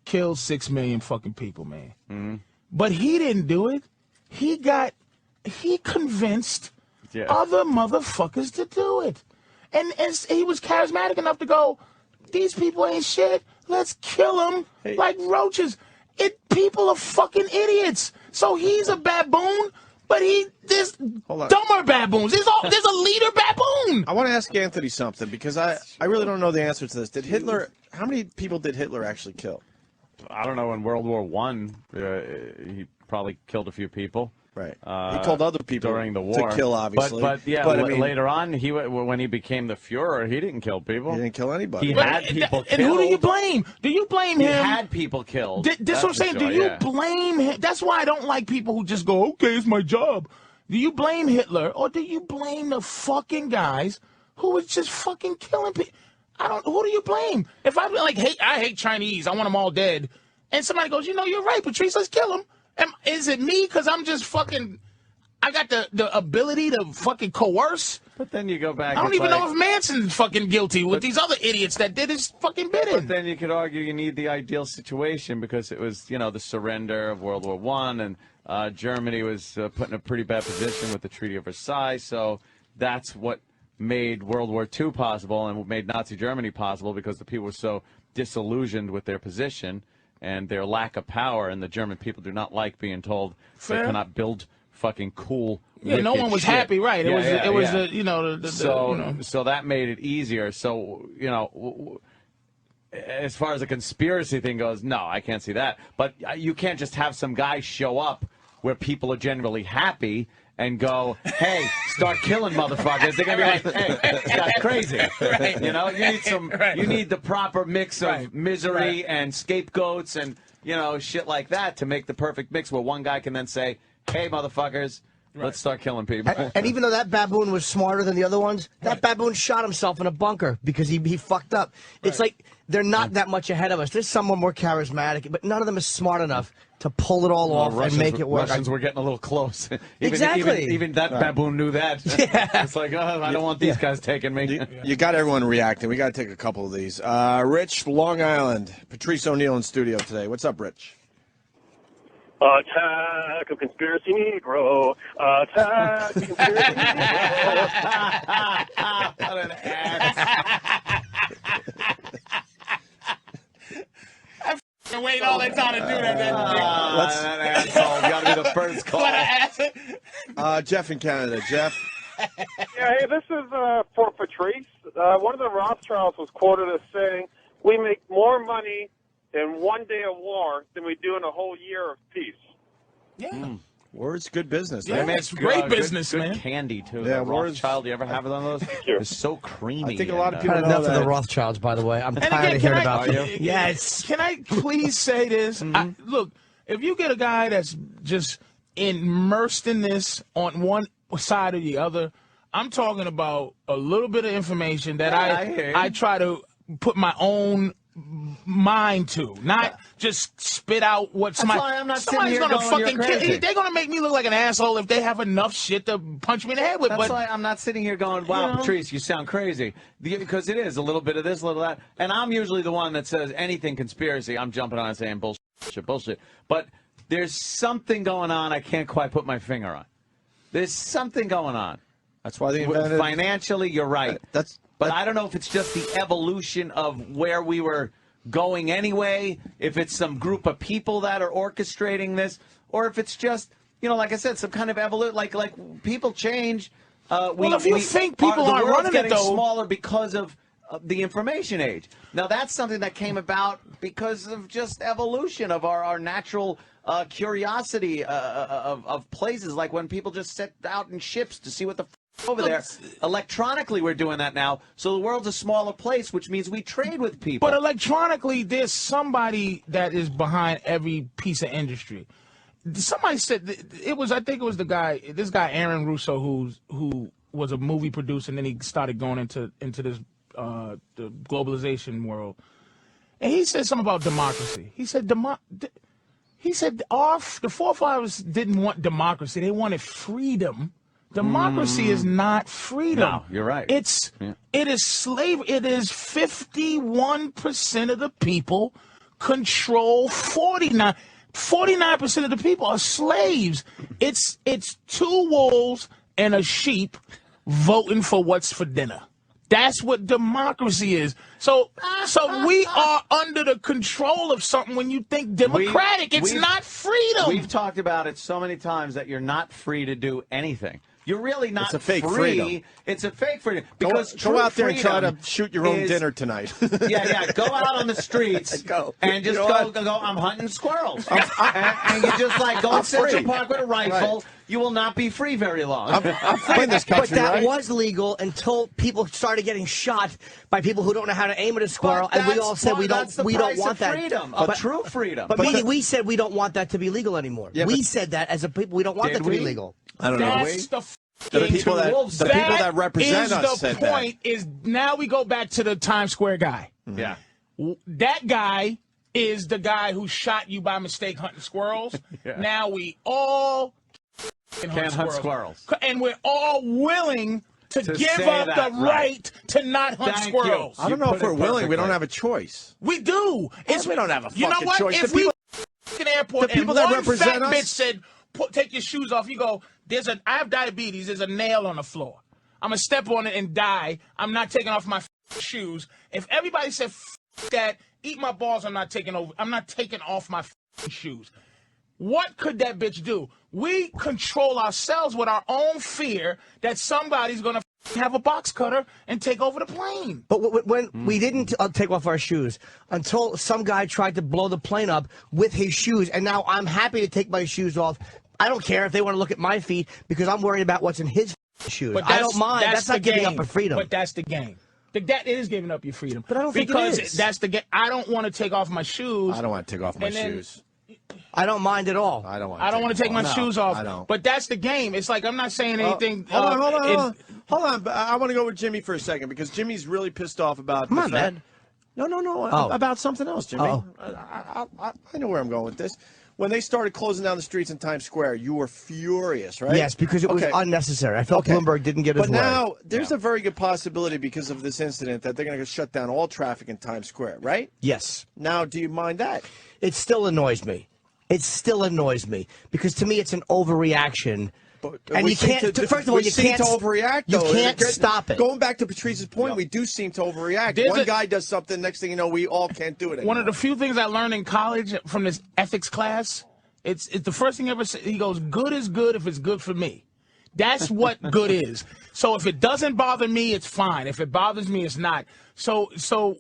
killed 6 million fucking people, man. Mm-hmm. But he didn't do it. He convinced other motherfuckers to do it. And he was charismatic enough to go, these people ain't shit. Let's kill them like roaches. People are fucking idiots. So he's a baboon, but there's dumber baboons. There's a leader baboon. I want to ask Anthony something because I really don't know the answer to this. How many people did Hitler actually kill? I don't know. In World War I, he probably killed a few people. Right. He told other people during the war to kill, obviously. But I mean, later on, when he became the Führer, he didn't kill people. He didn't kill anybody. He had people killed. And who do you blame? Do you blame him? He had people killed. This what I'm saying. Do you blame him? That's why I don't like people who just go, okay, it's my job. Do you blame Hitler or do you blame the fucking guys who was just fucking killing people? Who do you blame? If I'm like, I hate Chinese, I want them all dead, and somebody goes, you're right, Patrice, let's kill them. Is it me because I'm just fucking, I got the ability to fucking coerce? But then you go back. I don't even know if Manson's fucking guilty with these other idiots that did his fucking bidding. But then you could argue you need the ideal situation because it was, the surrender of World War I, and Germany was put in a pretty bad position with the Treaty of Versailles. So that's what made World War II possible and made Nazi Germany possible because the people were so disillusioned with their position and their lack of power, and the German people do not like being told they cannot build fucking cool. No one was shit. happy, right? It was so that made it easier. So as far as the conspiracy thing goes, no, I can't see that. But you can't just have some guy show up where people are generally happy and go, hey, start killing motherfuckers. They're gonna be like, hey, this guy's crazy. Right. You need some. Right. You need the proper mix of misery and scapegoats and shit like that to make the perfect mix where one guy can then say, hey, motherfuckers, Let's start killing people. And even though that baboon was smarter than the other ones, that baboon shot himself in a bunker because he fucked up. It's like they're not that much ahead of us. There's someone more charismatic, but none of them is smart enough to pull it all off and make it work. Russians were getting a little close. Exactly. Even that baboon knew that. Yeah. It's like, oh, I don't want these guys taking me. You got everyone reacting. We got to take a couple of these. Rich, Long Island. Patrice O'Neill in studio today. What's up, Rich? Attack of Conspiracy Negro. Attack of Conspiracy Negro. What an ass. I wait all that time to do that. That asshole. Got to be the first call. What an ass. Jeff in Canada. Jeff? Yeah, hey, this is for Patrice. One of the Rothschilds was quoted as saying, "We make more money in one day of war than we do in a whole year of peace." Yeah. Words, good business. Yeah, man. it's great business, good man. Candy, too. Yeah, The words. Rothschild, you ever have one of those? It's so creamy. I think a lot of people Had know enough of that. the Rothschilds, by the way. I'm And tired again, of hearing about them. Yes. Can I please say this? Look, if you get a guy that's just immersed in this on one side or the other, I'm talking about a little bit of information that I try to put my own mind to, not just spit out what somebody. why I'm not sitting somebody's here gonna going, fucking "You're kill. crazy." They're gonna make me look like an asshole if they have enough shit to punch me in the head with. That's but why I'm not sitting here going, wow, You know? Patrice, you sound crazy. Because it is a little bit of this, a little of that. And I'm usually the one that says anything conspiracy, I'm jumping on and saying bullshit. But there's something going on I can't quite put my finger on. There's something going on. That's why they invented... Financially, you're right. But I don't know if it's just the evolution of where we were going anyway, if it's some group of people that are orchestrating this, or if it's just, like I said, some kind of evolution. Like people change. If you think people aren't running getting it, though, smaller because of the information age. Now that's something that came about because of just evolution of our natural curiosity of places, like when people just set out in ships to see what the over there. Electronically, we're doing that now. So the world's a smaller place, which means we trade with people. But electronically, there's somebody that is behind every piece of industry. Somebody said it was. I think it was this guy Aaron Russo, who was a movie producer, and then he started going into this the globalization world. And he said something about democracy. He said the forefathers didn't want democracy; they wanted freedom. Democracy is not freedom. No, you're right. It is slavery. It is 51% of the people control 49%. 49% of the people are slaves. It's two wolves and a sheep voting for what's for dinner. That's what democracy is. So we are under the control of something when you think democratic. It's not freedom. We've talked about it so many times that you're not free to do anything. You're really not It's a fake free. freedom. It's a fake freedom. Because go out there and try to freedom shoot your own is- dinner tonight. Yeah. Go out on the streets and just go. I'm hunting squirrels, and you just go in Central Park with a rifle. Right. You will not be free very long. I'm free in this country, But that right? was legal until people started getting shot by people who don't know how to aim at a squirrel, and we all said we don't want that. Freedom, true freedom. But we said we don't want that to be legal anymore. Yeah, we said that as a people, we don't want that to be legal. I don't know. That's The people that represent us said the point is now we go back to the Times Square guy. Yeah. That guy is the guy who shot you by mistake hunting squirrels. Yeah. Now we all Can't hunt squirrels. And we're all willing to give say up that, the right to not hunt Thank you. squirrels. I don't know if we're willing. We don't have a choice. We do. We don't have a You know fucking what? choice. If The we people- were in the airport the people and that one represent fat us- bitch said, take your shoes off, you go, I have diabetes. There's a nail on the floor. I'm going to step on it and die. I'm not taking off my shoes. If everybody said, that, eat my balls, I'm not taking off my shoes. What could that bitch do? We control ourselves with our own fear that somebody's going to have a box cutter and take over the plane. But when we didn't take off our shoes until some guy tried to blow the plane up with his shoes, and now I'm happy to take my shoes off. I don't care if they want to look at my feet because I'm worried about what's in his shoes. But I don't mind. That's not giving up game. a freedom. But that's the game. That is giving up your freedom. But I don't think it because is. that's the game. I don't want to take off my shoes. I don't want to take off my and then shoes. I don't mind at all. I don't want to take my shoes off. I don't. But that's the game. It's like I'm not saying anything. Hold on. I want to go with Jimmy for a second because Jimmy's really pissed off about. Come on, man. No. About something else, Jimmy. I know where I'm going with this. When they started closing down the streets in Times Square, you were furious, right? Yes, because it was unnecessary. I felt Bloomberg didn't get his way. But now, there's a very good possibility because of this incident that they're going to shut down all traffic in Times Square, right? Yes. Now, do you mind that? It still annoys me. It still annoys me because to me it's an overreaction. And you can't. First of all, you can't overreact. You can't stop it. Going back to Patrice's point, we do seem to overreact. One guy does something, next thing you know, we all can't do it anymore. One of the few things I learned in college from this ethics class, it's the first thing he ever said. He goes, "Good is good if it's good for me." That's what good is. So if it doesn't bother me, it's fine. If it bothers me, it's not. So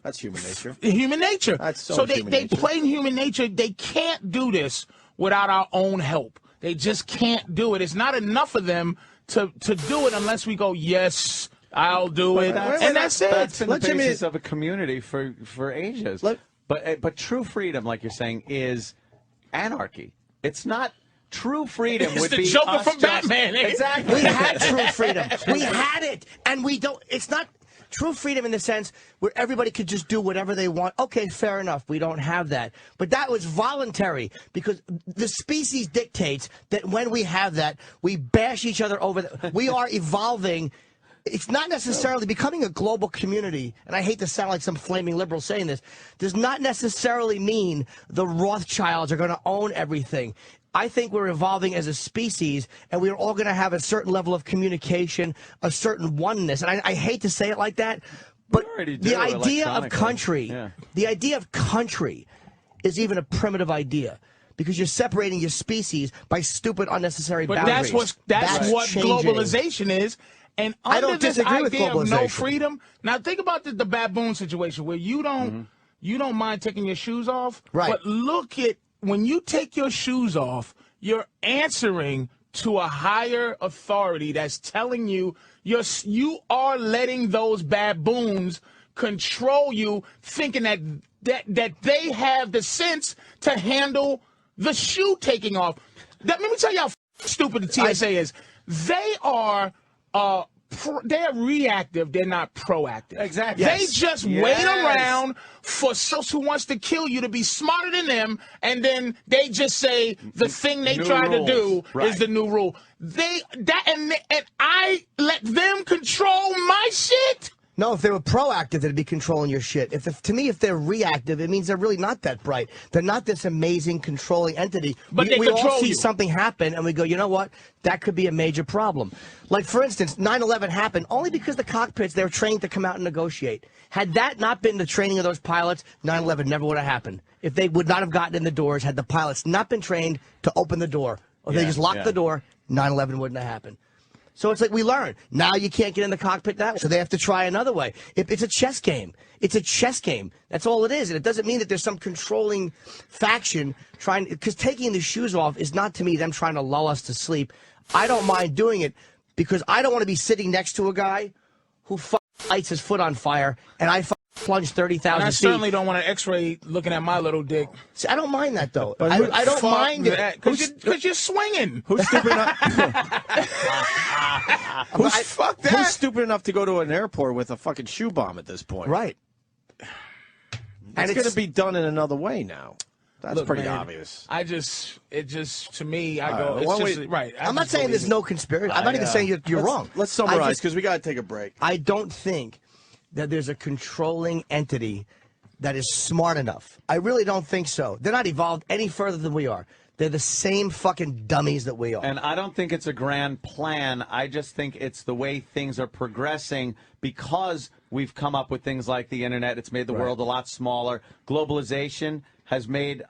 that's human nature. Human nature. That's so they play human nature. They can't do this without our own help. They just can't do it. It's not enough of them to do it unless we go, yes, I'll do it, and that's it. That's been the basis of a community for ages. But true freedom, like you're saying, is anarchy. It's not. True freedom would be the Joker from Batman. Exactly. We had true freedom. We had it, and we don't. It's not true freedom in the sense where everybody could just do whatever they want. Okay, fair enough. We don't have that. But that was voluntary because the species dictates that when we have that, we bash each other over. We are evolving. It's not necessarily becoming a global community, and I hate to sound like some flaming liberal saying this, does not necessarily mean the Rothschilds are going to own everything. I think we're evolving as a species, and we're all going to have a certain level of communication, a certain oneness. And I hate to say it like that, but the idea of country, the idea of country is even a primitive idea because you're separating your species by stupid, unnecessary boundaries. But that's what globalization is. And I don't disagree with idea globalization. Of no freedom. Now think about the baboon situation where you don't mind taking your shoes off. Right. But look at when you take your shoes off, you're answering to a higher authority that's telling you you are letting those baboons control you, thinking that they have the sense to handle the shoe taking off. Let me tell you how stupid the TSA is. They are they're reactive. They're not proactive. Exactly. They just wait around for someone who wants to kill you to be smarter than them, and then they just say the thing they try to do is the new rule. And I let them control my shit. No, if they were proactive, they'd be controlling your shit. To me, if they're reactive, it means they're really not that bright. They're not this amazing controlling entity. But we all see something happen, and we go, you know what? That could be a major problem. Like, for instance, 9/11 happened only because the cockpits, they were trained to come out and negotiate. Had that not been the training of those pilots, 9/11 never would have happened. If they would not have gotten in the doors, had the pilots not been trained to open the door, or they just locked the door, 9/11 wouldn't have happened. So it's like we learn. Now you can't get in the cockpit that way. So they have to try another way. It's a chess game. It's a chess game. That's all it is. And it doesn't mean that there's some controlling faction trying, because taking the shoes off is not to me them trying to lull us to sleep. I don't mind doing it because I don't want to be sitting next to a guy who lights his foot on fire and I plunge 30,000 feet. I certainly don't want an X-ray looking at my little dick. See, I don't mind that, though. I don't mind it. Because you're swinging. Who's stupid enough? Who's stupid enough to go to an airport with a fucking shoe bomb at this point? Right. It's going to be done in another way now. That's pretty obvious. To me, I go, right. I'm not saying there's no conspiracy. I'm not even saying you're wrong. Let's summarize, because we got to take a break. I don't think that there's a controlling entity that is smart enough. I really don't think so. They're not evolved any further than we are. They're the same fucking dummies that we are. And I don't think it's a grand plan. I just think it's the way things are progressing because we've come up with things like the internet. It's made the world a lot smaller. Globalization has made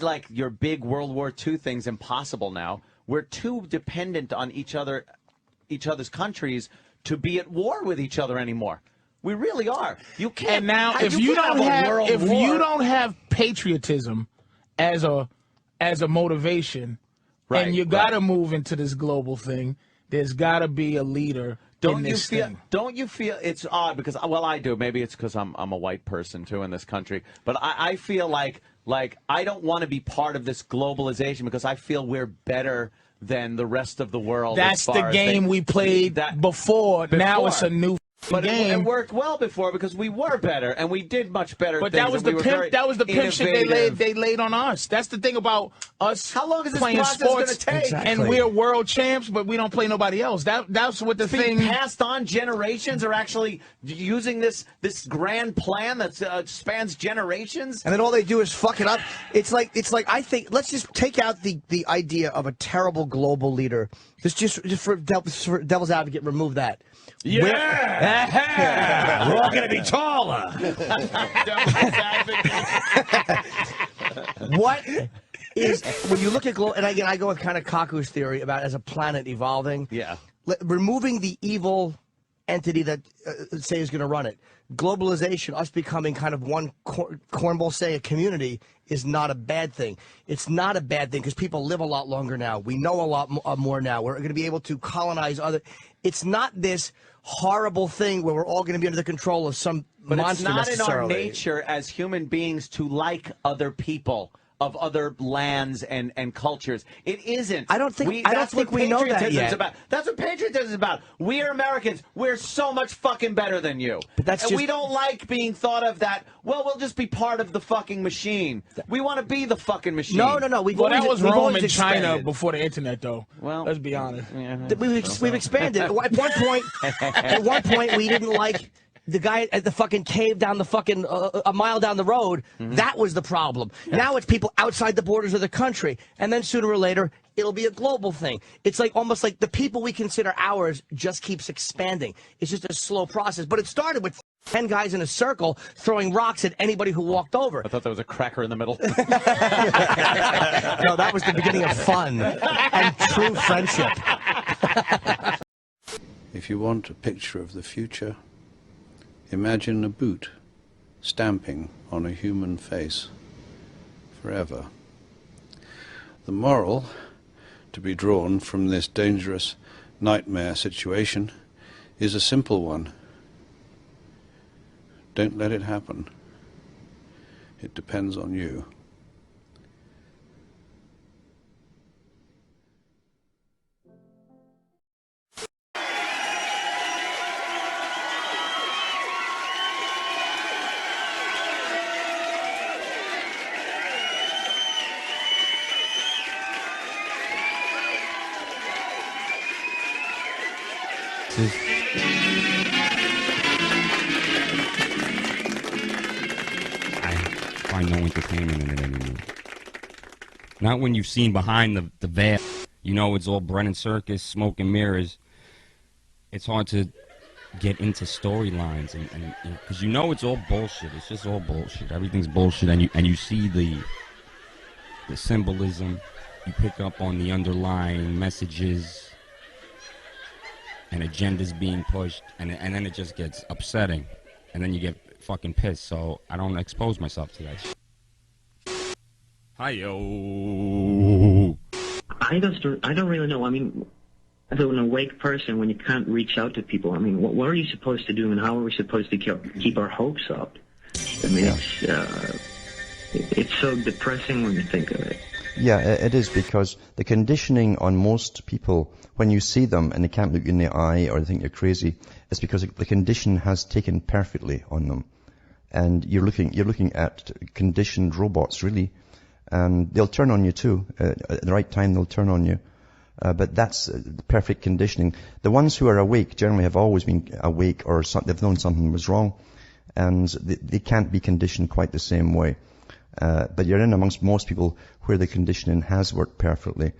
like your big World War II things impossible now. We're too dependent on each other's countries to be at war with each other anymore. We really are. You can't. And now, if you don't have patriotism as a motivation, and you got to move into this global thing, there's got to be a leader. Don't you feel it's odd because I do. Maybe it's because I'm a white person too in this country, but I feel like Like, I don't want to be part of this globalization because I feel we're better than the rest of the world. That's the game we played before. Now it's a new But game. it worked well before because we were better and we did much better. But things, that was the pimp. That was the pimp shit they laid on us. That's the thing about us. How long is this playing process sports going to take? And we're world champs, but we don't play nobody else. That's what the thing. Passed on generations are actually using this grand plan that spans generations. And then all they do is fuck it up. It's like I think let's just take out the idea of a terrible global leader. Just for devil's advocate, remove that. Yeah, we're all going to be taller. What is, when you look at global, and again, I go with kind of Kaku's theory about as a planet evolving. Yeah. Removing the evil entity that say is going to run it. Globalization, us becoming kind of one cornball, say a community, is not a bad thing. It's not a bad thing because people live a lot longer now. We know a lot more now. We're going to be able to colonize other. It's not this horrible thing where we're all going to be under the control of some monster necessarily. But it's not in our nature as human beings to like other people of other lands and cultures. It isn't. I don't think we know that yet. That's what patriotism is about. We are Americans. We're so much fucking better than you. But we don't like being thought of that, well, we'll just be part of the fucking machine. We want to be the fucking machine. No. That was Rome and China before the internet, though. Well, let's be honest. We've expanded. At one point, we didn't like the guy at the fucking cave down the fucking a mile down the road. That was the problem. Now it's people outside the borders of the country, and then sooner or later it'll be a global thing. It's like almost like the people we consider ours just keeps expanding. It's just a slow process, but it started with 10 guys in a circle throwing rocks at anybody who walked over. I thought there was a cracker in the middle. No, that was the beginning of fun and true friendship. If you want a picture of the future, imagine a boot stamping on a human face forever. The moral to be drawn from this dangerous nightmare situation is a simple one. Don't let it happen. It depends on you. I find no entertainment in it anymore. Not when you've seen behind the veil. You know, it's all Brennan Circus, smoke and mirrors. It's hard to get into storylines, and because you know it's all bullshit. It's just all bullshit. Everything's bullshit, and you see the symbolism. You pick up on the underlying messages and agendas being pushed, and then it just gets upsetting, and then you get fucking pissed. So I don't expose myself to that shit. Hi-yo. I don't really know. I mean, as an awake person, when you can't reach out to people, I mean, what are you supposed to do, and how are we supposed to keep our hopes up? I mean, it's so depressing when you think of it. Yeah, it is, because the conditioning on most people, when you see them and they can't look you in the eye or they think you're crazy, it's because the condition has taken perfectly on them. And you're looking at conditioned robots, really. And they'll turn on you too. At the right time, they'll turn on you. But that's perfect conditioning. The ones who are awake generally have always been awake, or they've known something was wrong. And they can't be conditioned quite the same way. But you're in amongst most people where the conditioning has worked perfectly,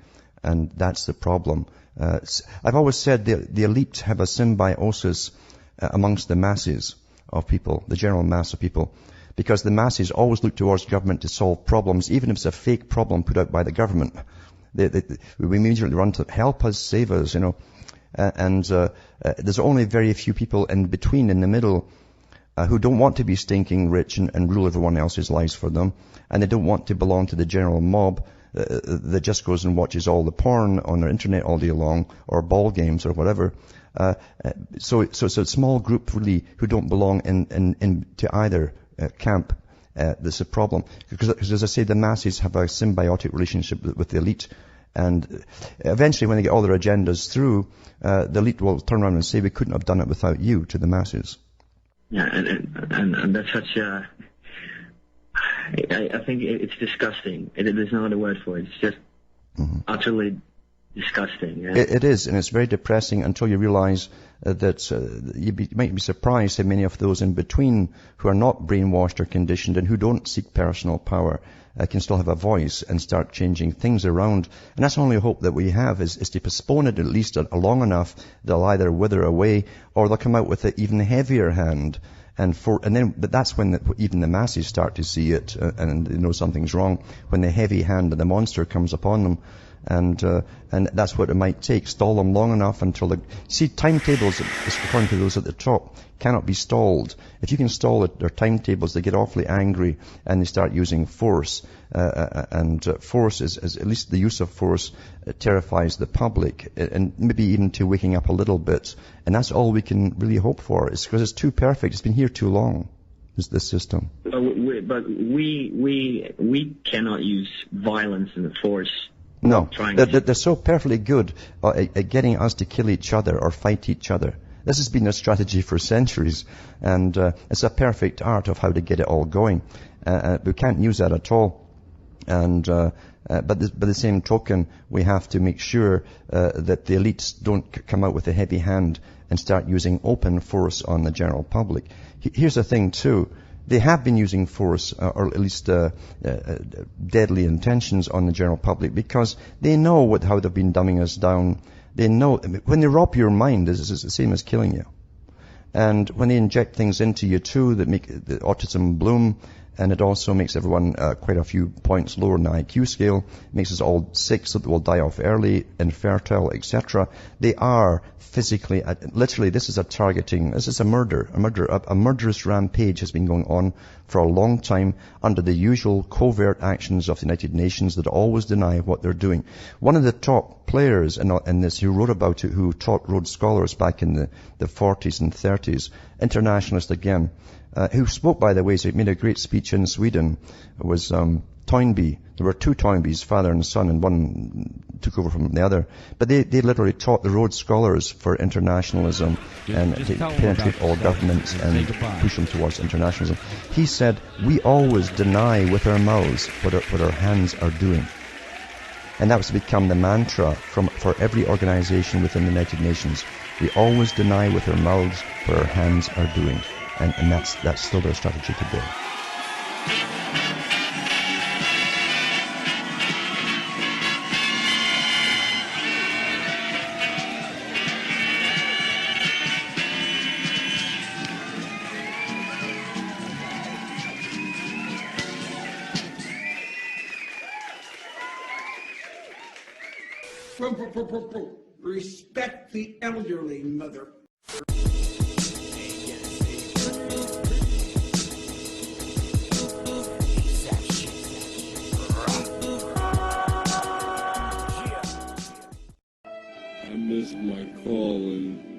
and that's the problem. I've always said the elite have a symbiosis amongst the masses of people, the general mass of people, because the masses always look towards government to solve problems, even if it's a fake problem put out by the government. We immediately run to help us, save us, you know. And there's only very few people in between, in the middle, who don't want to be stinking rich and rule everyone else's lives for them, and they don't want to belong to the general mob that just goes and watches all the porn on their internet all day long, or ball games or whatever. So it's a small group really who don't belong to either camp. That's a problem. Because as I say, the masses have a symbiotic relationship with the elite. And eventually, when they get all their agendas through, the elite will turn around and say, we couldn't have done it without you, to the masses. Yeah, and that's such a... I think it's disgusting. There's no other word for it. It's just utterly disgusting. Yeah? It is, and it's very depressing until you realize that you might be surprised how many of those in between who are not brainwashed or conditioned and who don't seek personal power can still have a voice and start changing things around. And that's the only hope that we have is to postpone it at least long enough they'll either wither away or they'll come out with an even heavier hand. But that's when even the masses start to see it and they know something's wrong, when the heavy hand of the monster comes upon them. And that's what it might take. Stall them long enough until timetables, according to those at the top, cannot be stalled. If you can stall their timetables, they get awfully angry and they start using force. Force is at least the use of force terrifies the public, and maybe even to waking up a little bit. And that's all we can really hope for. It's because it's too perfect. It's been here too long. This system. But we cannot use violence and force. No, they're so perfectly good at getting us to kill each other or fight each other. This has been their strategy for centuries, and it's a perfect art of how to get it all going. We can't use that at all. And by the same token, we have to make sure that the elites don't come out with a heavy hand and start using open force on the general public. Here's the thing, too. They have been using force, or at least deadly intentions on the general public, because they know how they've been dumbing us down. They know when they rob your mind, it's the same as killing you. And when they inject things into you too that make the autism bloom, and it also makes everyone quite a few points lower in the IQ scale, makes us all sick so that we'll die off early, infertile, etc. They are physically, literally, this is a murderous rampage has been going on for a long time under the usual covert actions of the United Nations that always deny what they're doing. One of the top players in this, who wrote about it, who taught Rhodes Scholars back in the 40s and 30s, internationalist again, who spoke, by the way, so he made a great speech in Sweden, was Toynbee. There were two Toynbees, father and son, and one took over from the other. But they literally taught the Rhodes Scholars for internationalism and to penetrate all governments and push them towards internationalism. He said, we always deny with our mouths what our hands are doing. And that was to become the mantra for every organization within the United Nations. We always deny with our mouths what our hands are doing. And that's still their strategy today. Respect the elderly, mother. I missed my calling.